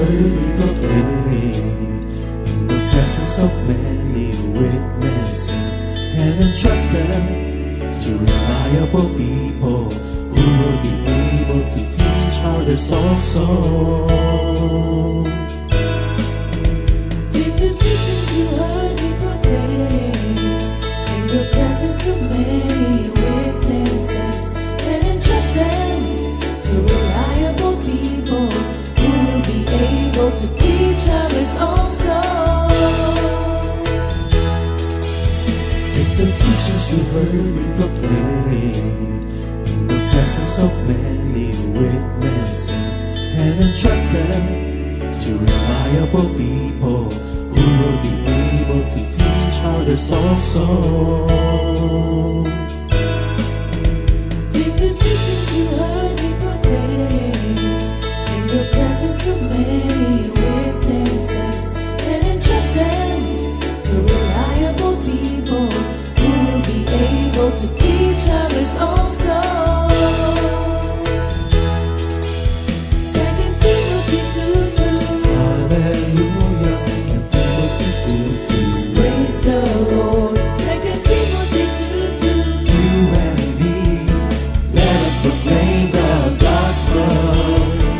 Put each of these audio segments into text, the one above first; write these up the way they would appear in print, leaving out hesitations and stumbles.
heard me proclaiming in the presence of many witnesses, and entrust them to reliable people who will be able to teach others also. Take the teachings you heard me proclaim in the presence of many witnesses, and entrust them to reliable people who will be able to teach others also. Take the teachings you heard me proclaim in the presence of many witnesses, and entrust them to reliable people who will be able to teach others also. Take the teachings you heard me proclaim in the presence of many witnesses, and entrust them to reliable people who will be able to teach others also. Second Timothy 2:2. Hallelujah, 2 Timothy 2:2. Praise the Lord. Second Timothy 2:2. You and me, let us proclaim the gospel.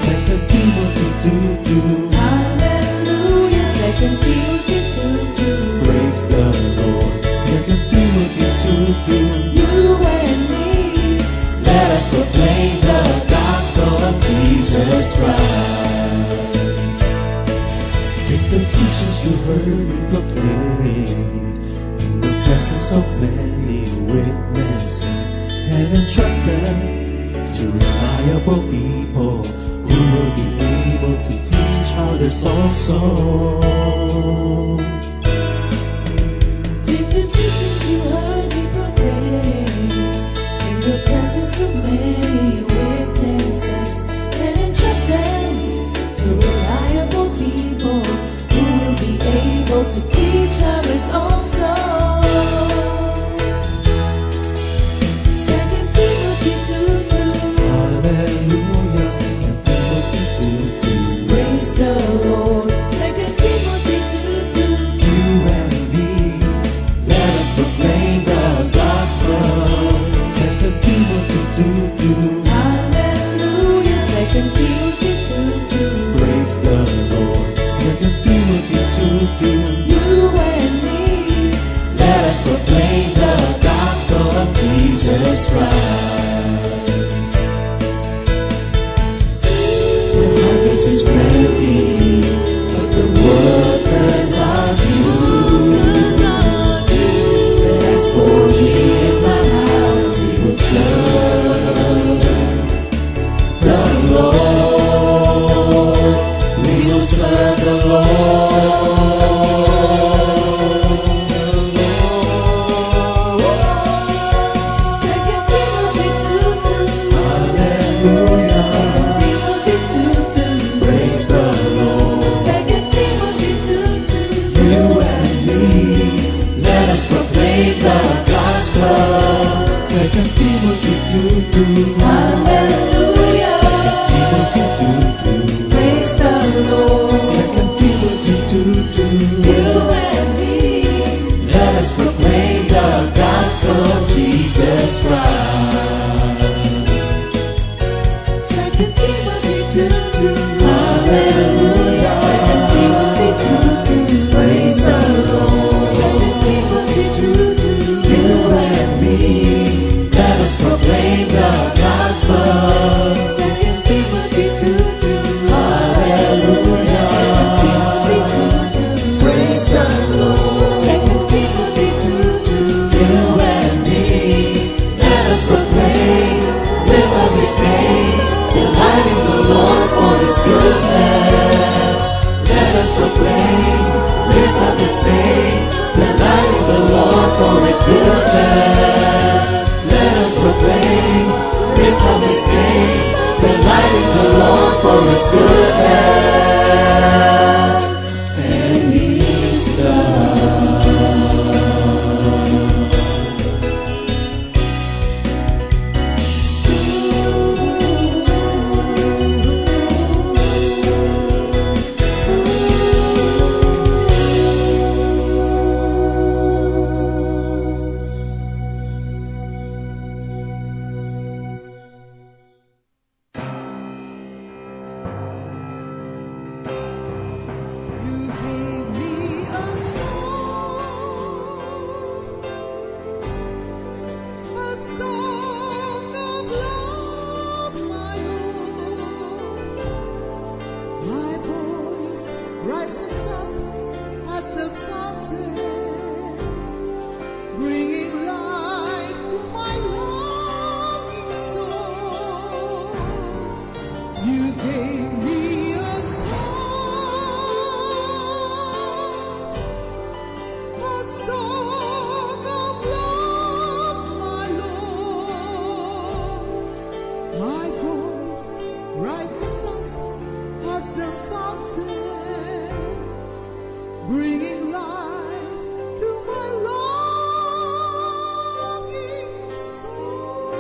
2 Timothy 2:2. Hallelujah. Second Timothy 2:2. Praise the Lord. 2 Timothy 2:2. You and me, Let us proclaim the gospel of Jesus Christ. Take the teachings you heard me proclaim in the presence of many witnesses, and entrust them to reliable people who will be able to teach others also. take the teachings you heard me proclaim in the presence of many witnesses, and entrust them to reliable people who will be able to teach others also. Second Timothy 2:2. Hallelujah, 2 Timothy 2:2. Praise the Lord. Second Timothy 2:2. You and me, let us proclaim the gospel. 2 Timothy 2:2. Hallelujah. Second Timothy 2:2. Praise the Lord. 2 Timothy 2:2. You and me, Let us proclaim the gospel of Jesus Christ. The harvest is plenty, but the workers are few. As for me and my house, we will serve the Lord. We will serve the Lord. Second Timothy 2:2. Hallelujah. Second Timothy 2:2. Praise the Lord. Second Timothy 2:2. You and me, let us proclaim the gospel. 2 Timothy 2:2. Hallelujah. 2 Timothy 2:2. Praise the Lord. 2 Timothy 2:2. You and me, Let us proclaim the gospel of Jesus Christ. 2 Timothy 2:2. Hallelujah. 2 Timothy 2:2. Praise the Lord. 2 Timothy 2:2. You and me, let us proclaim the gospel. 2 Timothy 2:2. Hallelujah. 2 Timothy 2:2. Praise the Lord. 2 Timothy 2:2. You and me, let us proclaim, live on this day, delighting the Lord for His goodness. Let us proclaim, live on this day, delighting the Lord for His goodness. Let us proclaim, live on this day, delighting the Lord for His goodness. And He's God. You gave me a song of love, my Lord. My voice rises up as a fountain, bringing life to my longing soul.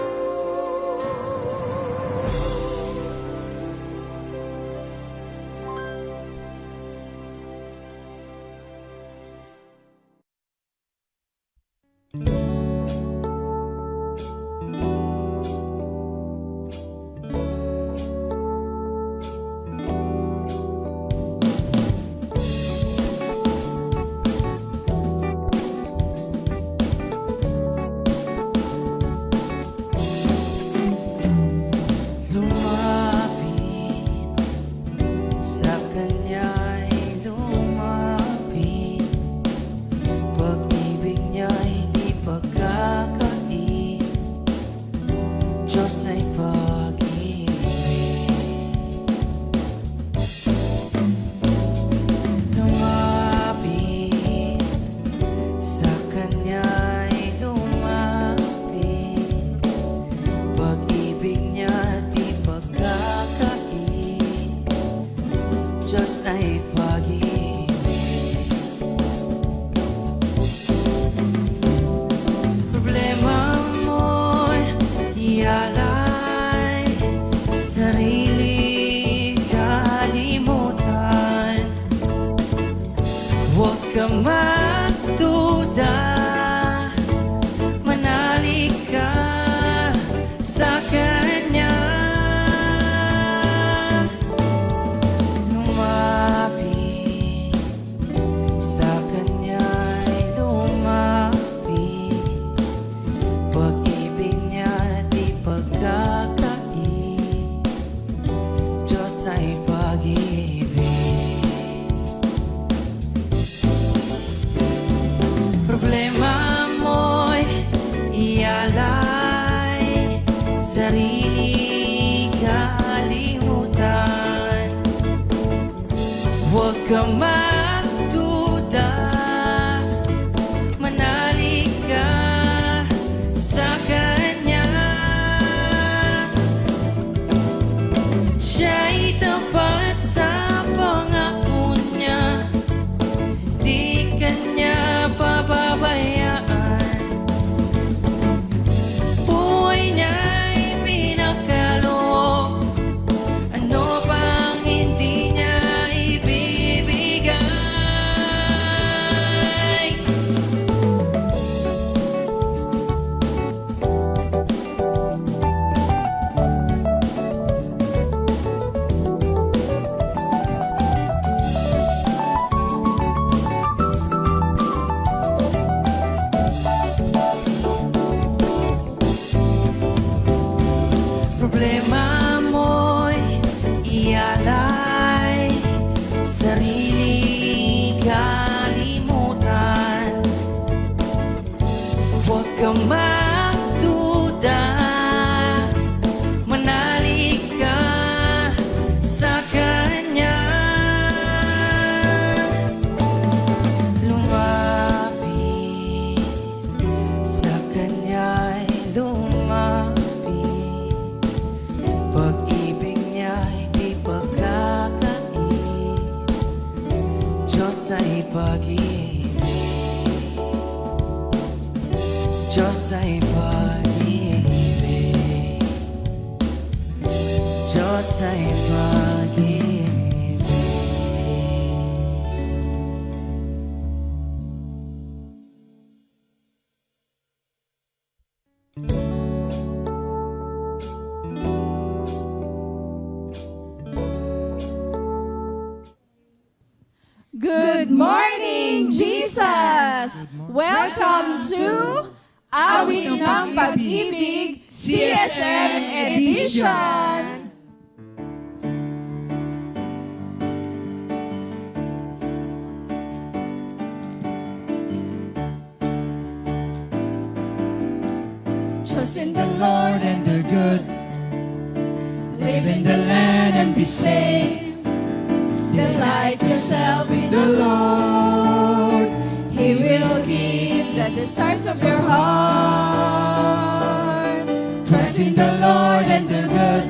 Lumapit sa kanya'y lumapit, pag-ibig niya'y di pagkakait, Diyos ay pag-ibig. Lumapit sa kanya'y lumapit, pag-ibig niya di pagkakait, Diyos ay pag-ibig. Problema mo'y ialay, sarili kalimutan, huwag kang magduda, manalig ka sa Kanya. Lumapit sa Kanya'y lumapit, pag-ibig niya di pagkakait, Diyos ay pag-ibig. Problema mo'y ialay, sarili kalimutan, huwag kang magduda, manalig ka sa Kanya. Siya'y tapat sa pangako niya, di Kanya pababayaan. Buhay niya'y pinakaloob, ano pang hindi niya ibibigay. Problema mo'y ialay, sarili kalimutan, huwag kang magduda, manalig ka sa Kanya. Lumapit sa Kanya'y lumapit, pag-ibig niya'y di pagkakait, Diyos ay pag-ibig. Diyos ay pag-ibig. Diyos ay pag-ibig. Good morning, Jesus! Welcome to Awit ng Pag-ibig CSM Edition! Trust in the Lord and do good. Live in the land be saved. Delight yourself in the Lord. He will give the desires of your heart. Trust in the Lord and do good.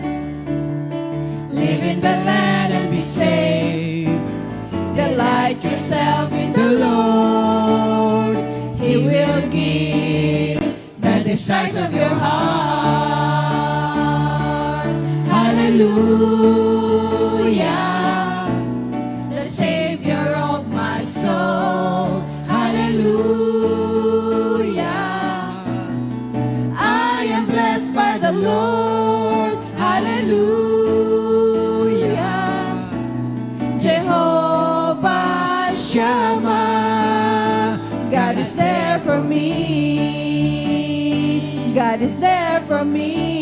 Live in the land and be saved. Delight yourself in the Lord. He will give the desires of your heart. Hallelujah, the Savior of my soul. Hallelujah, I am blessed by the Lord. Hallelujah, Jehovah Shammah, God is there for me. God is there for me.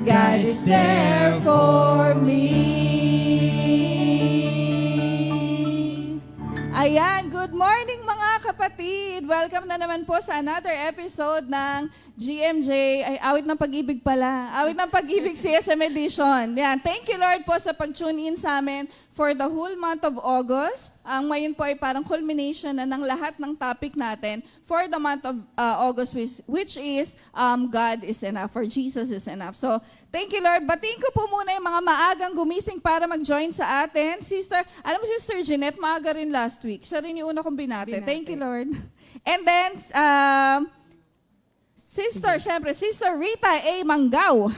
God is there for me. Ayan, good morning mga kapatid. Welcome na naman po sa another episode ng GMJ, ay awit ng pag-ibig pala. Awit ng pag-ibig CSM Edition. Yan. Thank you Lord po sa pag-tune in sa amin for the whole month of August. Ang ngayon po ay parang culmination na ng lahat ng topic natin for the month of August, which is God is enough, for Jesus is enough. So, thank you Lord. Batiin ko po muna yung mga maagang gumising para mag-join sa atin. Sister, alam mo Sister Jeanette, maaga rin last week. Siya rin yung una kong binate. Thank you Lord. And then, Sister, syempre, Sister Rita A. Manggao.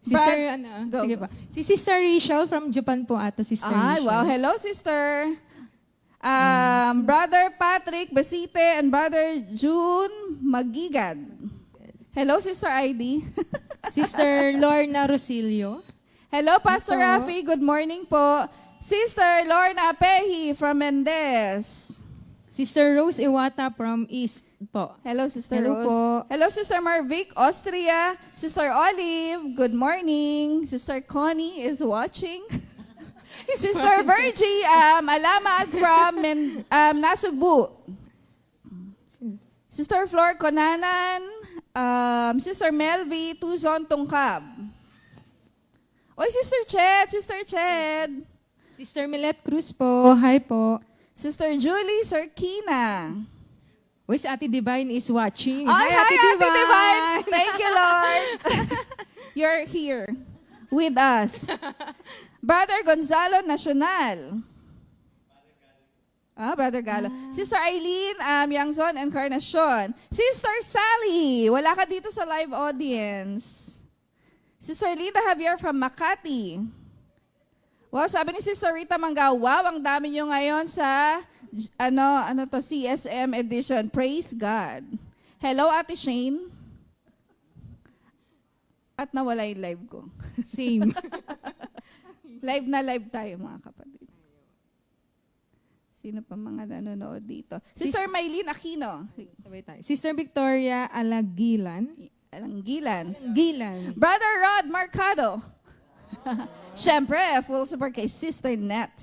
Sister, Go. sige pa. Si Sister Rachel from Japan po ata, Sister Ay, Rachel. wow. Hello, Sister. Brother Patrick Basite and Brother June Magigad. Hello, Sister ID. Sister Lorna Rosilio. Hello, Pastor Hello. Rafi. Good morning po. Sister Lorna Pehi from Mendez. Sister Rose Iwata from East po. Hello, Sister Hello Rose. po. Hello, Sister Marvic, Austria. Sister Olive, good morning. Sister Connie is watching. Sister Virgie, Alamag from Nasugbu. Sister Flor Conanan, Sister Melvi, Tuzon Tungkab. Oy, Sister Ched, Sister Ched. Sister Millet Cruz po. Hi po. Sister Julie Sorkina. Uy, si Ate Divine is watching. Ay, hi, Ate Divine. Thank you, Lord. You're here with us. Brother Gonzalo Nacional. Brother Galo. Sister Eileen Yangzon Encarnacion. Sister Sally, wala ka dito sa live audience. Sister Lita Javier from Makati. Wow, sabi ni Sister Rita Manggao, wow, ang dami nyo ngayon sa CSM edition. Praise God. Hello, Ate Shane. At nawala yung live ko. Same. Live na live tayo, mga kapatid. Sino pa mga nanonood dito? Sister Maylene Aquino. Sabay tayo. Sister Victoria Alagilan. Alanggilan. Gilan. Brother Rod Marcado. Siyempre, full support kay Sister Nat.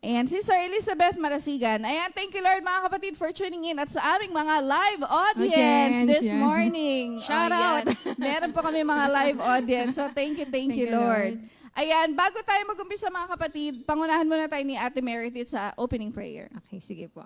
And Sister Elizabeth Marasigan. Ayan, thank you Lord mga kapatid for tuning in at sa aming mga live audience this yeah. morning. Shout Ayan. Meron po kami mga live audience. So thank you Lord. Ayan, bago tayo mag-umpisa mga kapatid, pangunahan muna tayo ni Ate Meredith sa opening prayer. Okay, sige po.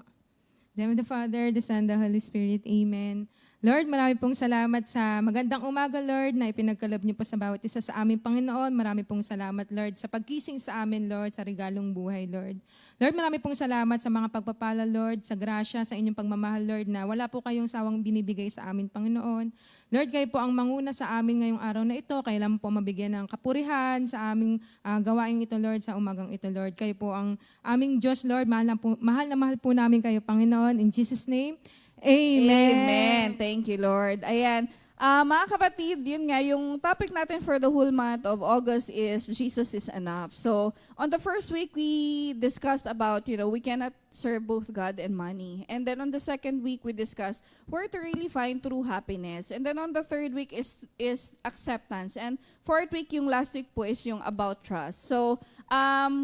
In the name of the Father, the Son, the Holy Spirit. Amen. Lord, marami pong salamat sa magandang umaga, Lord, na ipinagkaloob niyo po sa bawat isa sa aming Panginoon. Marami pong salamat, Lord, sa pagkising sa amin, Lord, sa regalong buhay, Lord. Lord, marami pong salamat sa mga pagpapala, Lord, sa grasya, sa inyong pagmamahal, Lord, na wala po kayong sawang binibigay sa amin, Panginoon. Lord, kayo po ang manguna sa amin ngayong araw na ito. Kailan po mabigyan ng kapurihan sa aming gawaing ito, Lord, sa umagang ito, Lord. Kayo po ang aming Diyos, Lord. Mahal na mahal po namin kayo, Panginoon. In Jesus' name, Amen. Amen. Thank you, Lord. Ayan. Mga kapatid, yun nga, yung topic natin for the whole month of August is Jesus is enough. So, on the first week, we discussed about, we cannot serve both God and money. And then on the second week, we discussed where to really find true happiness. And then on the third week is acceptance. And fourth week, yung last week po is yung about trust. So,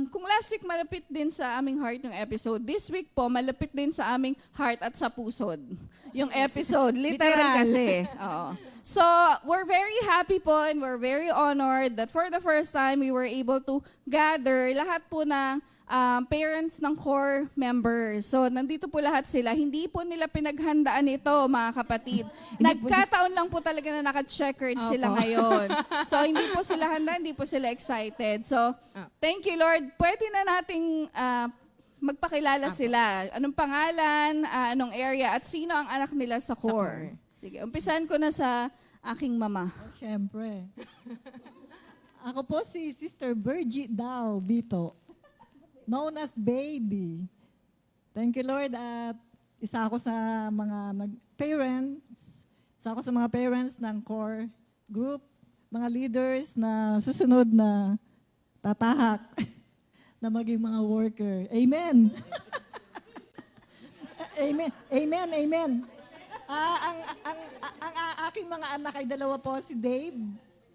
kung last week malapit din sa aming heart yung episode, this week po malapit din sa aming heart at sa pusod yung episode. Literal kasi. Oo. So, we're very happy po and we're very honored that for the first time, we were able to gather lahat po ng parents ng core members. So, nandito po lahat sila. Hindi po nila pinaghandaan ito, mga kapatid. Nagkataon lang po talaga na naka-checkered sila ngayon. So, hindi po sila handa, hindi po sila excited. So, thank you, Lord. Pwede na nating magpakilala sila. Anong pangalan, anong area, at sino ang anak nila sa core. Sige, umpisahan ko na sa aking mama. Siyempre. Ako po si Sister Virgie Dao Bito, known as Baby. Thank you, Lord, at isa ako sa mga parents ng core group, mga leaders na susunod na tatahak na maging mga worker. Amen. Amen. Amen. Amen. Ang aking mga anak ay dalawa po, si Dave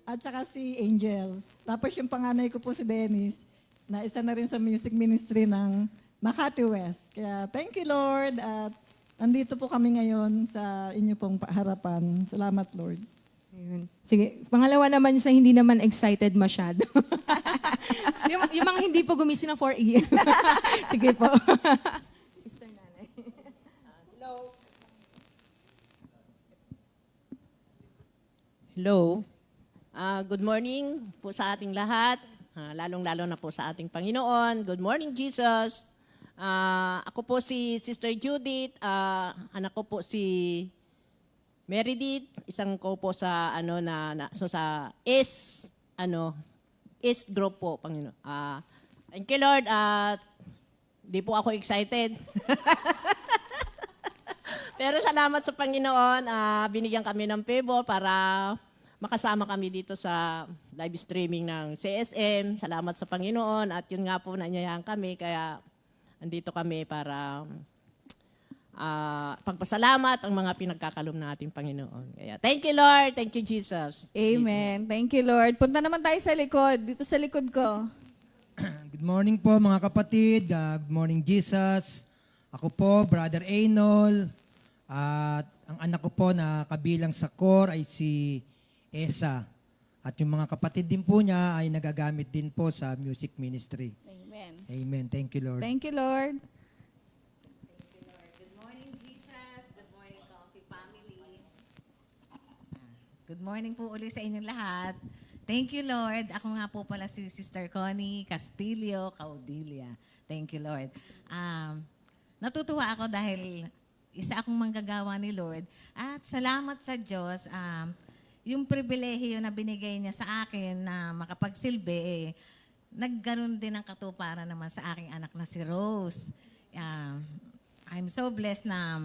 at saka si Angel. Tapos yung panganay ko po si Dennis, na isa na rin sa music ministry ng Makati West. Kaya thank you, Lord, at nandito po kami ngayon sa inyo pong harapan. Salamat, Lord. Ayun. Sige, pangalawa naman yung sa hindi naman excited masyado. yung mga hindi po gumising ng 4 a.m. Sige po. Sister Nanay. Hello. Good morning po sa ating lahat, lalong-lalo na po sa ating Panginoon. Good morning, Jesus. Ako po si Sister Judith, anak ko po si Meredith, isang ko po sa sa East group po, Panginoon. Thank you, Lord. Di po ako excited. Pero salamat sa Panginoon, binigyan kami ng favor para makasama kami dito sa live streaming ng CSM. Salamat sa Panginoon at yun nga po nanyayahan kami kaya andito kami para pagpasalamat ang mga pinagkakalom na ating Panginoon. Kaya thank you, Lord. Thank you, Jesus. Amen. Thank you, Lord. Punta naman tayo sa likod. Dito sa likod ko. Good morning po mga kapatid. Good morning, Jesus. Ako po, Brother Einol. At ang anak ko po na kabilang sa core ay si Esa. At yung mga kapatid din po niya ay nagagamit din po sa music ministry. Amen. Amen. Thank you, Lord. Thank you, Lord. Good morning, Jesus. Good morning, Coffee Family. Good morning po ulit sa inyong lahat. Thank you, Lord. Ako nga po pala si Sister Connie Castillo Caudilia. Thank you, Lord. Natutuwa ako dahil isa akong manggagawa ni Lord. At salamat sa Diyos, yung pribilehiyo na binigay niya sa akin na makapagsilbi, nagkaroon din ng katuparan naman sa aking anak na si Rose. I'm so blessed na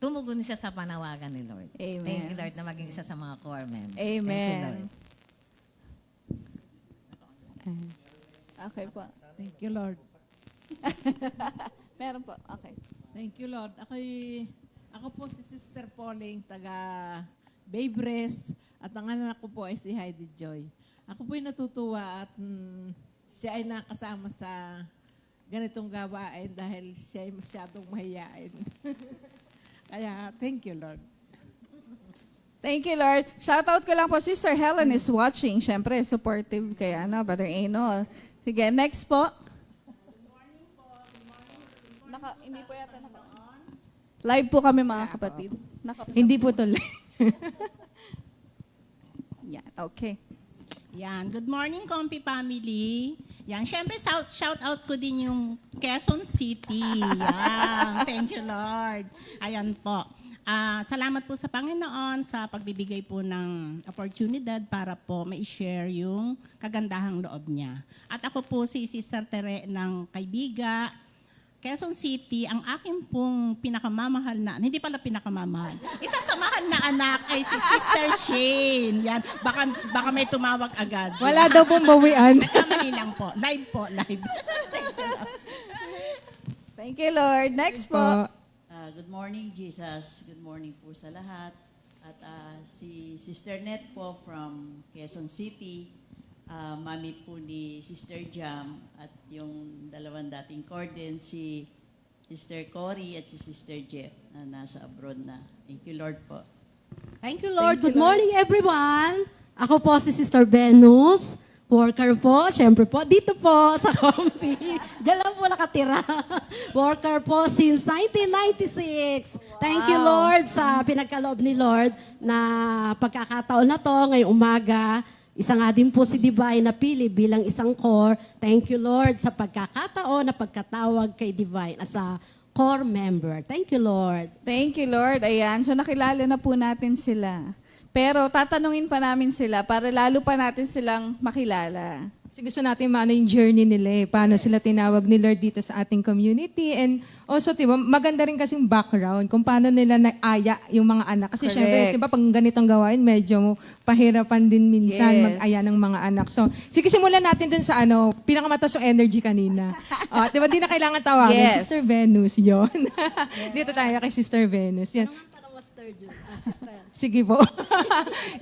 tumugon siya sa panawagan ni Lord. Amen. Thank you, Lord, na maging isa sa mga core members. Amen. Thank you, Lord. Okay po. Thank you, Lord. Meron po. Okay. Thank you, Lord. Ako po si Sister Pauling, taga Baybres, at ang anak ko po ay si Heidi Joy. Ako po ay natutuwa at siya ay nakasama sa ganitong gawain dahil siya ay masyadong mahiyain. Kaya, thank you, Lord. Thank you, Lord. Shoutout ko lang po, Sister Helen is watching. Siyempre, supportive kay Brother Einol. Sige, next po. Hindi po yata live po kami, mga kapatid. Hindi po tuloy. Yan, okay. Yan, good morning, Comfy Family. Yan, syempre shout out ko din yung Quezon City. Yan, thank you, Lord. Ayan po. Salamat po sa Panginoon sa pagbibigay po ng oportunidad para po ma-share yung kagandahang loob niya. At ako po si Sister Tere ng Kaibiga, Quezon City. Ang aking pong pinakamamahal na, hindi pala pinakamamahal, isa sa mahal na anak ay si Sister Shane. Yan, baka may tumawag agad. Wala daw pong bawian. Kamali lang po. Live po, live. Thank you, Lord. Next po. Good morning, Jesus. Good morning po sa lahat. At si Sister Net po from Quezon City, mami po ni Sister Jam, at yung dalawang dating cordon, si Sister Cory at si Sister Jeff na nasa abroad na. Thank you, Lord po. Thank you, Lord. Good morning, everyone. Ako po si Sister Venus, worker po, syempre po, dito po sa Comfy. Diyan lang po nakatira. Worker po since 1996. Thank you, Lord, sa pinagkaloob ni Lord na pagkakataon na to ngayong umaga. Isa nga din po si Divine napili bilang isang core. Thank you, Lord, sa pagkakataon na pagkatawag kay Divine as a core member. Thank you, Lord. Thank you, Lord. Ayan, so nakilala na po natin sila. Pero tatanungin pa namin sila para lalo pa natin silang makilala. Kasi gusto natin maano yung journey nila paano sila tinawag ni Lord dito sa ating community. And also, diba, maganda rin kasing background kung paano nila naaya yung mga anak. Kasi syempre, diba, pag ganitong gawain, medyo pahirapan din minsan mag-aya ng mga anak. So, sige, simulan natin dun sa pinakamataas yung energy kanina. Diba, di na kailangan tawagin. Sister Venus, yon. Dito tayo kay Sister Venus. Yan. Sige po.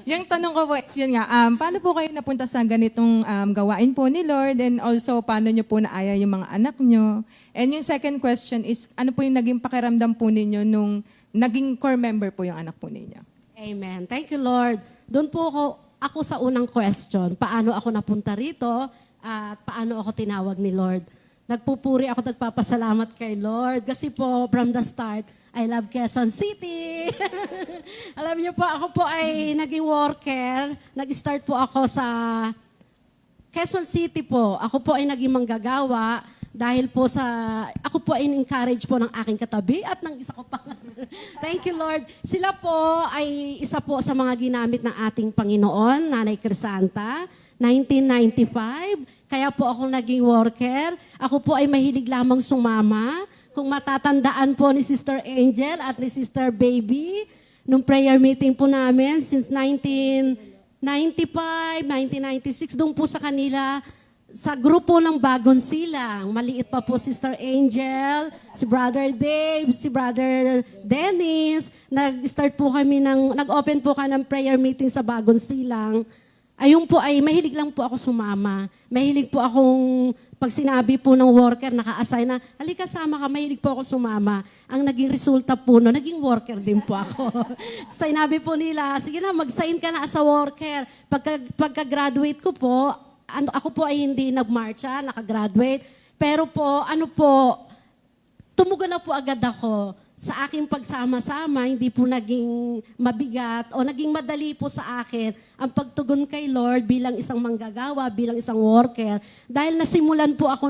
Yung tanong ko po, yun nga, paano po kayo napunta sa ganitong gawain po ni Lord, and also paano nyo po naaya yung mga anak nyo? And yung second question is, ano po yung naging pakiramdam po ninyo nung naging core member po yung anak po ninyo? Amen. Thank you, Lord. Doon po ako sa unang question, paano ako napunta rito at paano ako tinawag ni Lord. Nagpupuri ako, nagpapasalamat kay Lord. Kasi po, from the start, I love Quezon City. Alam niyo po, ako po ay naging worker. Nag-start po ako sa Quezon City po. Ako po ay naging manggagawa dahil po ako po ay encourage po ng aking katabi at ng isa ko pa. Thank you, Lord. Sila po ay isa po sa mga ginamit ng ating Panginoon, Nanay Crisanta, 1995. Kaya po ako naging worker. Ako po ay mahilig lamang sumama. Kung matatandaan po ni Sister Angel at ni Sister Baby, nung prayer meeting po namin since 1995, 1996, doon po sa kanila, sa grupo ng Bagong Silang. Maliit pa po Sister Angel, si Brother Dave, si Brother Dennis. Nag-start po kami nag-open po kami ng prayer meeting sa Bagong Silang. Ayun po ay mahilig lang po ako sumama. Mahilig po akong, pag sinabi po ng worker, naka-assign na, halika sama ka, mahilig po ako sumama. Ang naging resulta po no, naging worker din po ako. Sinabi po nila, sige na, mag-sign ka na as a worker. Pagka-graduate ko po, ako po ay hindi nag-marcha, nakagraduate. Pero po, tumugon na po agad ako. Sa aking pagsama-sama, hindi po naging mabigat o naging madali po sa akin ang pagtugon kay Lord bilang isang manggagawa, bilang isang worker. Dahil nasimulan po ako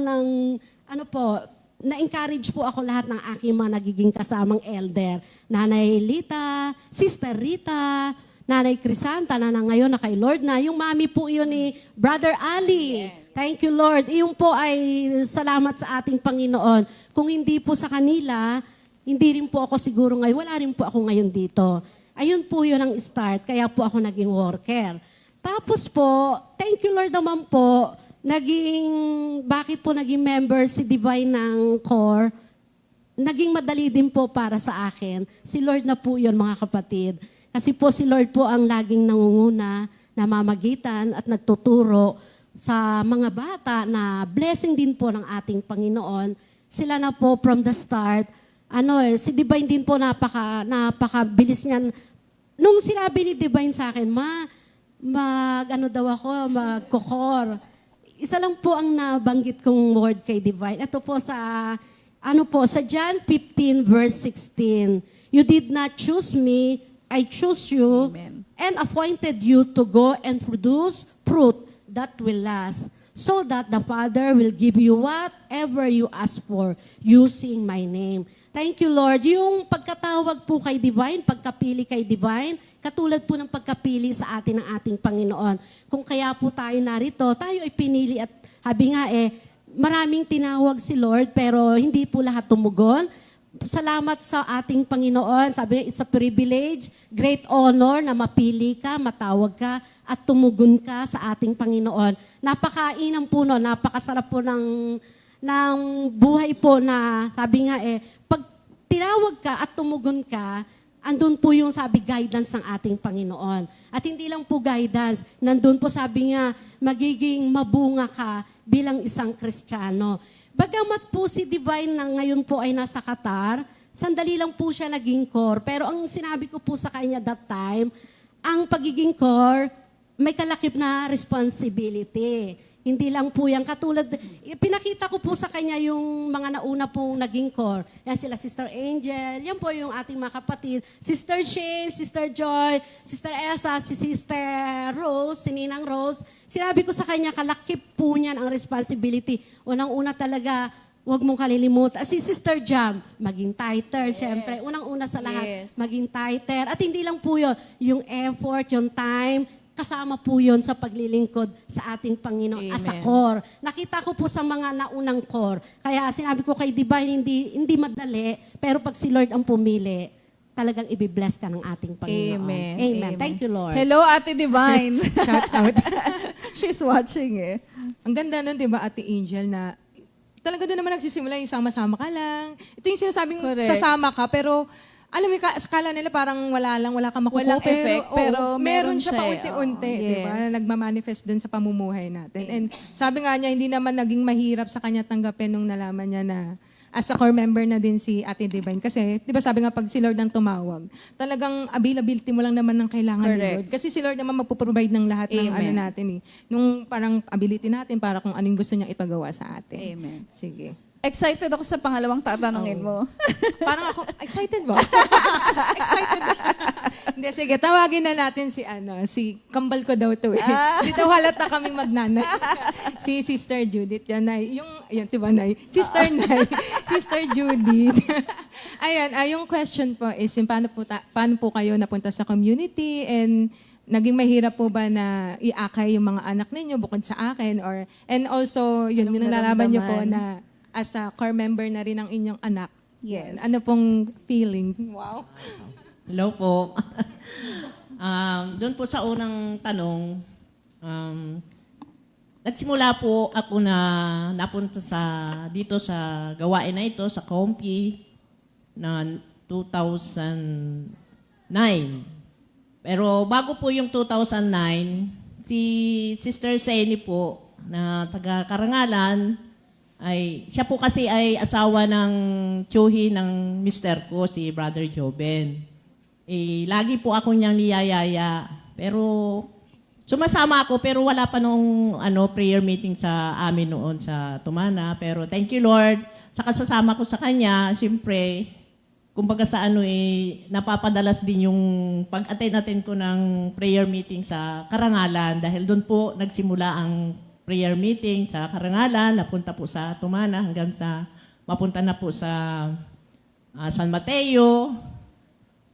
na-encourage po ako lahat ng aking mga nagiging kasamang elder. Nanay Lita, Sister Rita, Nanay Crisanta na ngayon na kay Lord na. Yung mami po yun ni Brother Ali. Thank you, Lord. Iyon po ay salamat sa ating Panginoon. Kung hindi po sa kanila, hindi rin po ako siguro ngayon, wala rin po ako ngayon dito. Ayun po yun ang start, kaya po ako naging worker. Tapos po, thank you Lord naman po, bakit po naging member si Divine ng core, naging madali din po para sa akin. Si Lord na po yun mga kapatid. Kasi po si Lord po ang laging nangunguna, namamagitan at nagtuturo sa mga bata na blessing din po ng ating Panginoon. Sila na po from the start, si Divine din po napakabilis niyan. Nung sinabi ni Divine sa akin, magkokor. Isa lang po ang nabanggit kong word kay Divine. Ito po sa John 15 verse 16. You did not choose me, I chose you. Amen. And appointed you to go and produce fruit that will last, so that the Father will give you whatever you ask for using my name. Thank you, Lord. Yung pagkatawag po kay Divine, pagkapili kay Divine, katulad po ng pagkapili sa atin ng ating Panginoon. Kung kaya po tayo narito, tayo ay pinili at habi nga maraming tinawag si Lord pero hindi po lahat tumugon. Salamat sa ating Panginoon. Sabi niya, it's a privilege, great honor na mapili ka, matawag ka, at tumugon ka sa ating Panginoon. Napakainam po no, napakasarap po ng ng buhay po na sabi nga pag tinawag ka at tumugon ka, andun po yung sabi guidance ng ating Panginoon. At hindi lang po guidance, nandun po sabi nga, magiging mabunga ka bilang isang Kristiyano. Bagamat po si Divine na ngayon po ay nasa Qatar, sandali lang po siya naging core. Pero ang sinabi ko po sa kanya that time, ang pagiging core, may kalakip na responsibility. Hindi lang po yan. Katulad, pinakita ko po sa kanya yung mga nauna pong naging core. Yan sila Sister Angel, yan po yung ating mga kapatid. Sister Shane, Sister Joy, Sister Elsa, si Sister Rose, si Ninang Rose. Sinabi ko sa kanya, kalakip po niyan ang responsibility. Unang-una talaga, huwag mong kalilimutan. Si Sister Jam, maging tighter, syempre. Unang-una sa lahat, maging tighter. At hindi lang po yun, yung effort, yung time, kasama po yun sa paglilingkod sa ating Panginoon as a core. Nakita ko po sa mga naunang core. Kaya sinabi ko kay Divine, hindi madali, pero pag si Lord ang pumili, talagang ibibless ka ng ating Panginoon. Amen. Amen. Thank you, Lord. Hello, Ate Divine. Shout out. She's watching Ang ganda nun, di ba, Ate Angel, na talaga doon naman nagsisimula yung sama-sama ka lang. Ito yung sinasabing sasama ka, pero alam mo, akala nila parang wala kang makukuha. Walang effect, pero meron siya siya paunti-unti, yes. di ba? Na nagmamanifest dun sa pamumuhay natin. And sabi nga niya, hindi naman naging mahirap sa kanya tanggapin nung nalaman niya na as a core member na din si Ate Divine. Kasi, di ba sabi nga, pag si Lord ang tumawag, talagang availability mo lang naman ng kailangan ni Lord. Kasi si Lord naman magpuprovide ng lahat ng ano natin nung parang ability natin para kung anong gusto niyang ipagawa sa atin. Amen. Sige. Excited ako sa pangalawang tatanungin mo. Parang ako, excited ba? Excited. Hindi, sige, tawagin na natin si kambal ko daw to Hindi daw halata kaming magnanay. Si Sister Judith, yan, Nay. Yan, diba, Nay? Sister Nay. Sister Judith. Ayan, yung question po is, paano po kayo napunta sa community and naging mahirap po ba na iakay yung mga anak ninyo bukod sa akin? And also, yun, yung nalalaman nyo po na as a core member na rin ng inyong anak. Yes. Ano pong feeling? Wow. Hello po. Doon po sa unang tanong, nagsimula po ako na napunta dito sa gawain na ito, sa Compi, na 2009. Pero bago po yung 2009, si Sister Seni po, na taga Karangalan, siya po kasi ay asawa ng tiyuhi ng mister ko, si Brother Joben. Lagi po ako niyang niyayaya. Pero sumasama ako, pero wala pa nung prayer meeting sa amin noon sa Tumana. Pero thank you, Lord. Sa kasasama ko sa kanya, siyempre, kumbaga sa napapadalas din yung pag-attend ko ng prayer meeting sa Karangalan. Dahil doon po nagsimula ang prayer meeting sa Karangalan, napunta po sa Tumana hanggang sa mapunta na po sa San Mateo.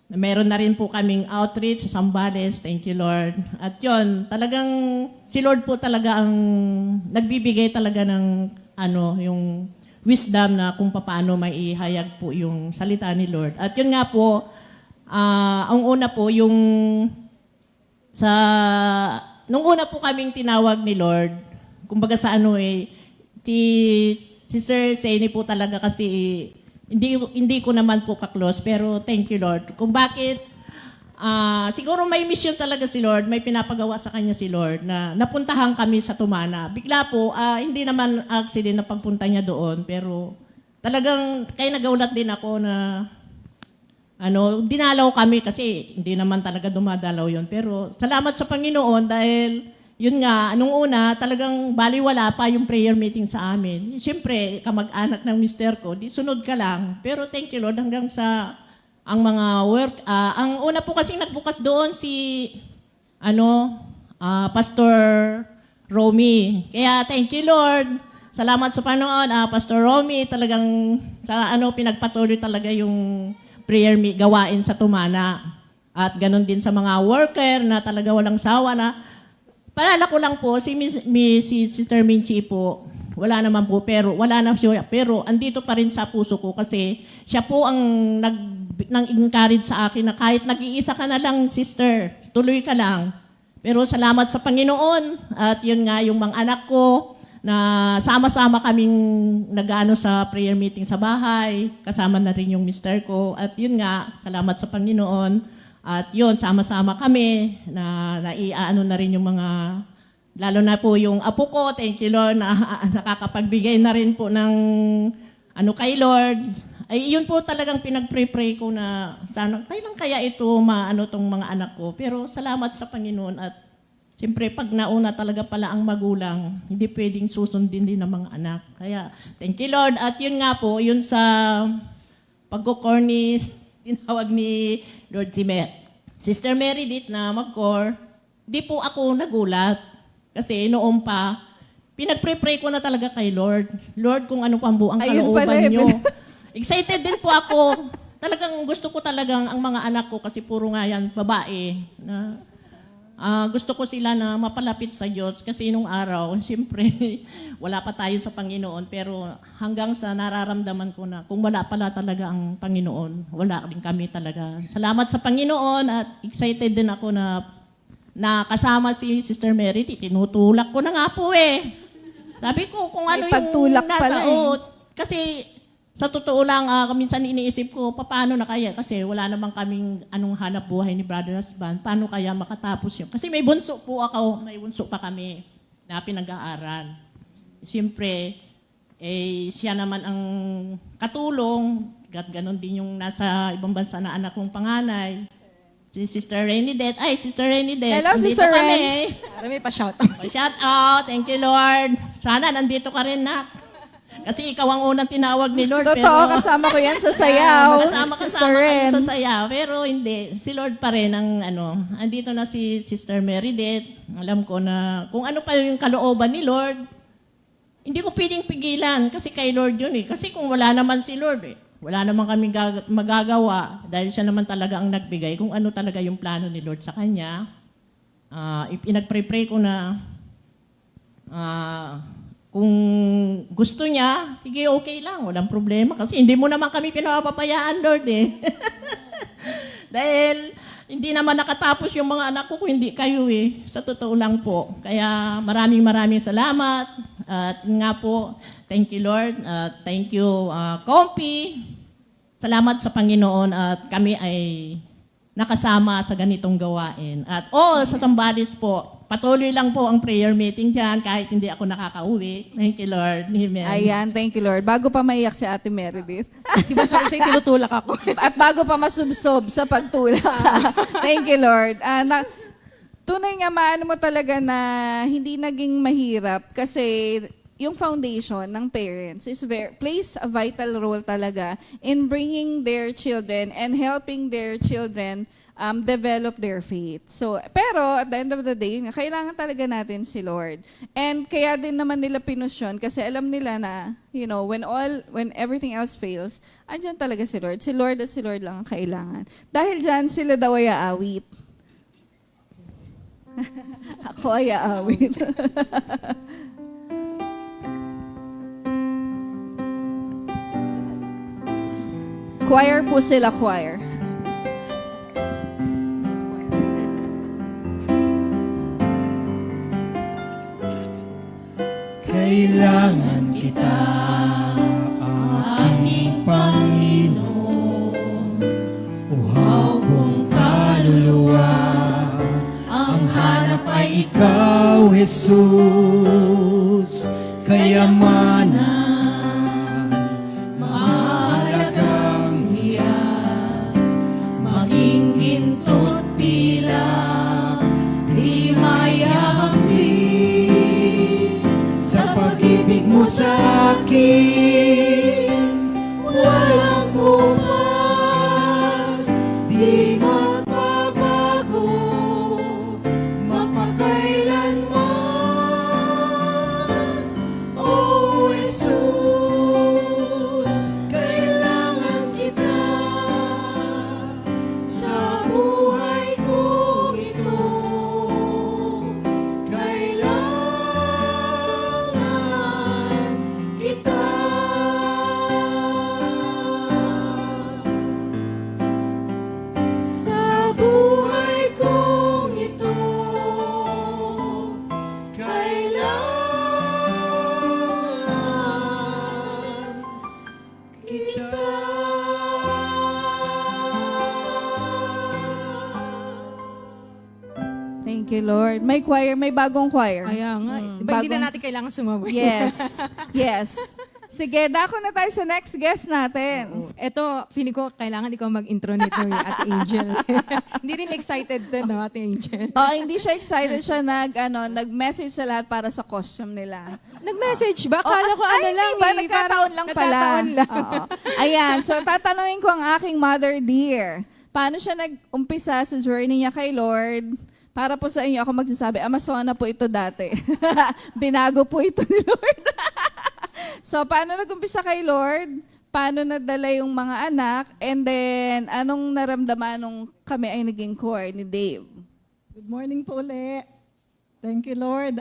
Meron na rin po kaming outreach sa Zambales. Thank you, Lord. At yun, talagang si Lord po talaga ang nagbibigay talaga ng yung wisdom na kung paano may ihayag po yung salita ni Lord. At yun nga po, ang una po yung nung una po kaming tinawag ni Lord, kumbaga sa si Sister Seni po talaga kasi hindi ko naman po ka-close, pero thank you, Lord. Kung bakit, siguro may mission talaga si Lord, may pinapagawa sa kanya si Lord na napuntahan kami sa Tumana. Bigla po, hindi naman accident na pagpunta niya doon, pero talagang kaya nagaulat din ako na dinalaw kami kasi hindi naman talaga dumadalaw yon. Pero salamat sa Panginoon dahil yun nga, nung una, talagang baliwala pa yung prayer meeting sa amin. Siyempre, kamag-anak ng mister ko, di sunod ka lang. Pero thank you, Lord, hanggang sa ang mga work. Ang una po kasing nagbukas doon si Pastor Romy. Kaya thank you, Lord. Salamat sa Panginoon. Pastor Romy, talagang pinagpatuloy talaga yung prayer gawain sa Tumana. At ganun din sa mga worker na talaga walang sawa na. Palala ko lang po, si Sister Minchi po, wala naman po, pero wala na siya. Pero andito pa rin sa puso ko kasi siya po ang nag-encourage sa akin na kahit nag-iisa ka na lang, sister, tuloy ka lang. Pero salamat sa Panginoon. At yun nga, yung mga anak ko, na sama-sama kaming nag-ano sa prayer meeting sa bahay, kasama na rin yung mister ko. At yun nga, salamat sa Panginoon. At yun, sama-sama kami na naiaano na rin yung mga, lalo na po yung apo ko, thank you Lord, na nakakapagbigay na rin po ng ano kay Lord. Ay yun po talagang pinag-pray ko na sana, kailan kaya ito maano tong mga anak ko. Pero salamat sa Panginoon at siyempre, pag nauna talaga pala ang magulang, hindi pwedeng susundin din ng mga anak. Kaya, thank you Lord. At yun nga po, yun sa pag-corny, tinawag ni Lord Sister Meredith na mag-core, di po ako nagulat. Kasi noon pa, pinag-pray ko na talaga kay Lord. Lord, kung ano pang buang kalooban nyo. Excited din po ako. Talagang gusto ko talagang ang mga anak ko, kasi puro nga yan, babae, na gusto ko sila na mapalapit sa Diyos kasi nung araw, siyempre, wala pa tayo sa Panginoon. Pero hanggang sa nararamdaman ko na kung wala pala talaga ang Panginoon, wala rin kami talaga. Salamat sa Panginoon at excited din ako na kasama si Sister Mary. Tinutulak ko na nga po eh. Sabi ko kung ano yung pagtulak pala kasi sa totoo lang, minsan iniisip ko, paano na kaya? Kasi wala namang kaming anong hanap buhay ni Brother Husband. Paano kaya makatapos yun? Kasi may bunso po ako, may bunso pa kami na pinag-aaral. Siyempre, siya naman ang katulong. Ganon din yung nasa ibang bansa na anak kong panganay. Si Sister Rainydette. Ay, Sister Rainydette. Hello, nandito Sister kami. Ren. May pa-shoutout. Pa-shout out. Thank you, Lord. Sana nandito ka rin, Nak. Kasi ikaw ang unang tinawag ni Lord. Totoo, kasama ko yan sa sayaw. Kasama kayo sa sayaw. Pero hindi, si Lord pa rin ang andito na si Sister Meredith. Alam ko na kung ano pa yung kalooban ni Lord, hindi ko pwedeng pigilan kasi kay Lord yun eh. Kasi kung wala naman si Lord wala naman kami magagawa dahil siya naman talaga ang nagbigay kung ano talaga yung plano ni Lord sa kanya. Ipinag-pray ko na kung gusto niya, sige, okay lang. Walang problema. Kasi hindi mo naman kami pinapapayaan, Lord eh. Dahil hindi naman nakatapos yung mga anak ko kung hindi kayo eh. Sa totoo lang po. Kaya maraming salamat. At nga po, thank you Lord. Thank you, Kompi. Salamat sa Panginoon at kami ay nakasama sa ganitong gawain. At sa Sambales po, patuloy lang po ang prayer meeting dyan kahit hindi ako nakakauwi. Thank you, Lord. Amen. Ayan, thank you, Lord. Bago pa maiyak si Ate Meredith. Di ba sabi sa'yo, tinutulak ako. At bago pa masubsob sa pagtulak. Thank you, Lord. Tunay nga maano mo talaga na hindi naging mahirap kasi yung foundation ng parents plays a vital role talaga in bringing their children and helping their children develop their faith. So, pero at the end of the day, kailangan talaga natin si Lord. And kaya din naman nila pinusyon kasi alam nila na, when everything else fails, andyan talaga si Lord. Si Lord at si Lord lang ang kailangan. Dahil dyan, sila daw ay aawit. Ako ay aawit. Choir po sila, choir. Kailangan kita, aking Panginoon, uhaw kong kaluluwa, ang hanap ay ikaw, Jesus, kayamanan, mahalagang hiyas, maging ginto't pila, di mayahambing sa pag-ibig mo sa akin, walang kumas, di magbabago, mapakailanman. Oh Jesus, kailangan kita sa buhay kong ito. Kailangan kita. you, Lord. May choir, may bagong choir. Kaya nga. Diba hindi na natin kailangan sumabay? Yes. Yes. Sige, dako na tayo sa next guest natin. Ito, feeling ko kailangan ikaw mag-intro nito, Ate Angel. Hindi rin excited din, no, Ate Angel? Oh, hindi siya excited siya nag-message sa lahat para sa costume nila. Nag-message ba? Akala ko ano lang. Ba, eh, nagkataon parang lang pala. nagkataon lang. Oo. Ayan, so tatanungin ko ang aking mother dear. Paano siya nag-umpisa sa journey niya kay Lord? Para po sa inyo, ako magsasabi, Amazona po ito dati. Binago po ito ni Lord. So, paano nag-umpisa kay Lord? Paano nadala yung mga anak? And then, anong naramdaman nung kami ay naging core ni Dave? Good morning po uli. Thank you, Lord.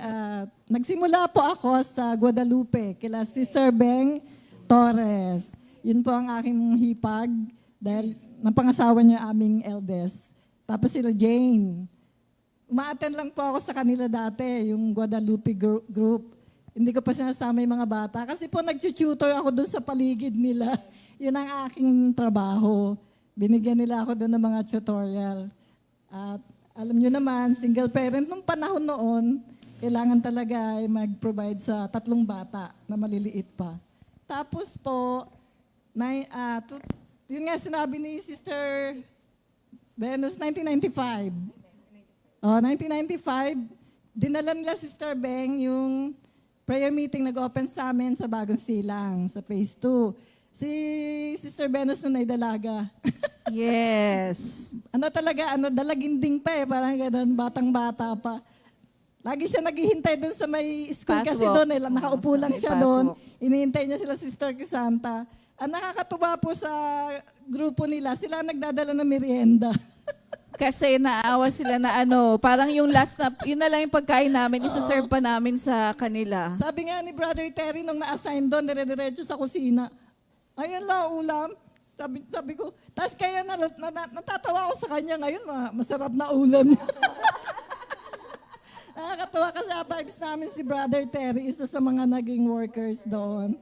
Nagsimula po ako sa Guadalupe, kila Sister Beng Torres. Yun po ang aking hipag dahil napangasawa niya aming eldest. Tapos sila Jane. Umaattend lang po ako sa kanila dati, yung Guadalupe group. Hindi ko pa sinasama yung mga bata. Kasi po nag-tutor ako doon sa paligid nila. Yun ang aking trabaho. Binigyan nila ako doon ng mga tutorial. At alam nyo naman, single parent nung panahon noon, kailangan talaga ay mag-provide sa 3 bata na maliliit pa. Tapos po, yun nga sinabi ni Sister Venus, 1995. 1995, dinala nila Sister Beng yung prayer meeting nag-open sa amin sa Bagong Silang, sa Phase 2. Si Sister Venus nun ay dalaga. Yes. Dalaginding pa eh, parang ganun, batang-bata pa. Lagi siya naghihintay doon sa may school kasi doon, nakaupo lang siya doon. Inihintay niya sila Sister Kisanta. Ang nakakatuwa po sa grupo nila, sila nagdadala ng merienda. Kasi naawa sila na parang yung last na, yun na lang yung pagkain namin, isa-serve pa namin sa kanila. Sabi nga ni Brother Terry nung na-assign doon, dire-diretso sa kusina. Ayun lang ulam. Sabi ko, tapos kaya natatawa ako sa kanya ngayon, masarap na ulam niya. Nakakatawa kasi abagis namin si Brother Terry, isa sa mga naging workers doon.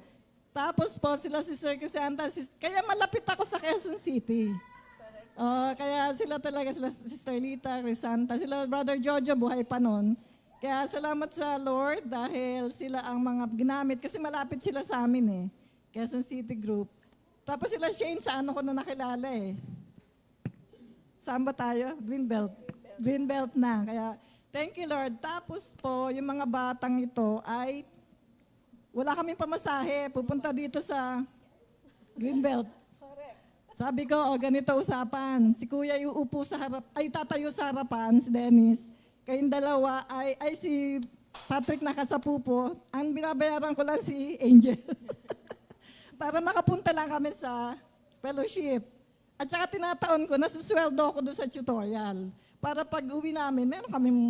Tapos po sila si Sir Kisanta, kaya malapit ako sa Quezon City. Kaya sila Sister Lita, Crisanta, sila Brother Jojo, buhay pa nun. Kaya salamat sa Lord dahil sila ang mga ginamit kasi malapit sila sa amin eh. Quezon City Group. Tapos sila Shane sa ko na nakilala eh. Saan ba tayo? Greenbelt. Greenbelt na. Kaya thank you Lord. Tapos po yung mga batang ito ay wala kaming pamasahe. Pupunta dito sa Greenbelt. Sabi ko, ganito usapan. Si Kuya uupo sa tatayo sa harapan, si Dennis. Kayong dalawa ay si Patrick nakasapupo. Ang binabayaran ko lang si Angel. Para makapunta lang kami sa fellowship. At saka tinataon ko, nasusweldo ako doon sa tutorial. Para pag uwi namin, meron kaming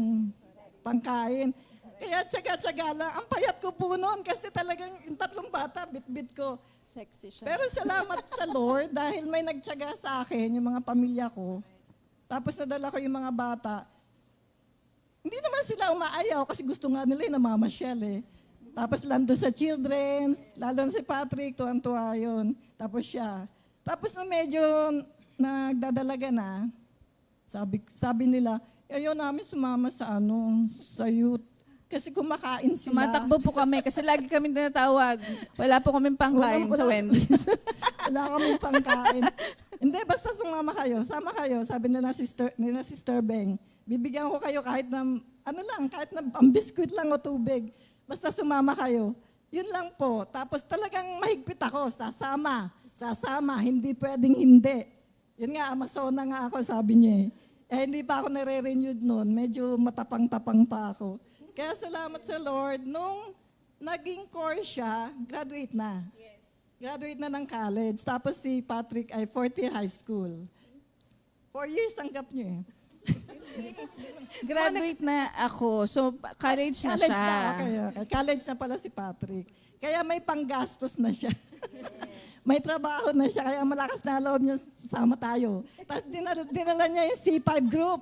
pangkain. Kaya tsaga-tsaga lang. Ang payat ko po noon kasi talagang yung 3 bata, bit-bit ko. Sexy siya. Pero salamat sa Lord dahil may nagtyaga sa akin, yung mga pamilya ko. Tapos nadala ko yung mga bata. Hindi naman sila umaayaw kasi gusto nga nila yung namamasyal eh. Tapos lando sa children's, lalo na si Patrick, tuwan-tuwa yun. Tapos siya. Tapos nung medyo nagdadalaga na, sabi nila, ayaw namin sumama sa sa youth. Kasi kumakain sila. Tumatakbo po kami kasi lagi kami tinatawag. Wala po kaming pangkain sa Wendy's. Wala kaming pangkain. Hindi, basta sumama kayo. Sama kayo. Sabi nila Sister Beng, bibigyan ko kayo kahit na, kahit na biskuit lang o tubig. Basta sumama kayo. Yun lang po. Tapos talagang mahigpit ako. Sasama. Hindi pwedeng hindi. Yun nga, Amazona nga ako, sabi niya eh. Hindi pa ako nare-renewed noon. Medyo matapang-tapang pa ako. Kaya salamat sa Lord, nung naging core siya, graduate na. Yes. Graduate na ng college. Tapos si Patrick ay 4th year high school. 4 years tanggap niyo eh. Graduate na ako. So, college na siya. Okay. College na pala si Patrick. Kaya may panggastos na siya. May trabaho na siya. Kaya malakas na loob niya, sama tayo. Tapos dinala niya yung C5 group.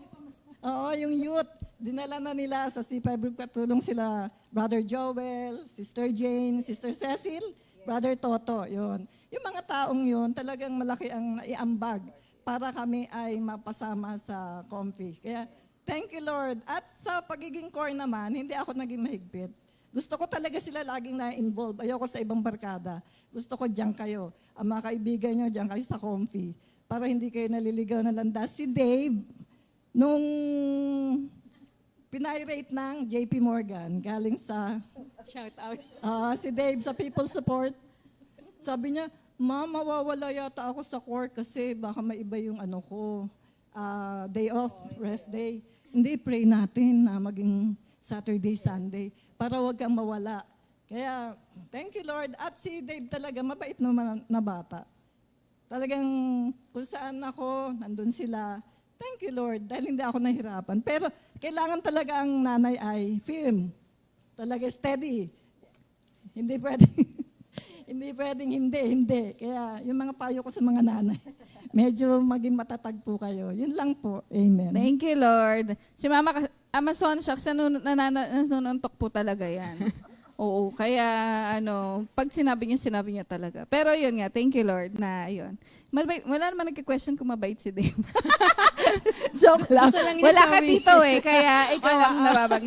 Oo, yung youth. Dinala na nila sa C5 group, katulong sila Brother Joel, Sister Jane, Sister Cecil, Brother Toto, yun. Yung mga taong yun, talagang malaki ang naiambag para kami ay mapasama sa Comfy. Kaya, Thank you, Lord. At sa pagiging core naman, hindi ako naging mahigpit. Gusto ko talaga sila laging na-involve. Ayoko sa ibang barkada. Gusto ko diyan kayo. Ang mga kaibigan nyo, diyan kayo sa comfy. Para hindi kayo naliligaw na landas. Si Dave, nung pinirate ng JP Morgan, galing sa... Shout out. Si Dave sa People Support. Sabi niya, Ma'am, mawawala yata ako sa court kasi baka maiba yung ano ko, day off, rest day. Hindi, pray natin na maging Saturday, Sunday para wag kang mawala. Kaya, thank you Lord. At si Dave talaga, mabait naman na bata. Talagang kung saan ako, nandun sila. Thank you Lord, dahil hindi ako nahirapan. Pero kailangan talaga ang nanay ay firm. Talaga steady. Hindi pwedeng, hindi pwedeng hindi. Kaya yung mga payo ko sa mga nanay, medyo maging matatag po kayo. Yun lang po. Amen. Thank you, Lord. Si Mama Amazon, shucks, nanununtok po talaga yan. Oo, kaya pag sinabi niya talaga. Pero yun nga, thank you Lord na yun. Wala naman nagka-question kung mabait si Dave. Joke lang. Wala ka dito kaya ikaw ang nababag.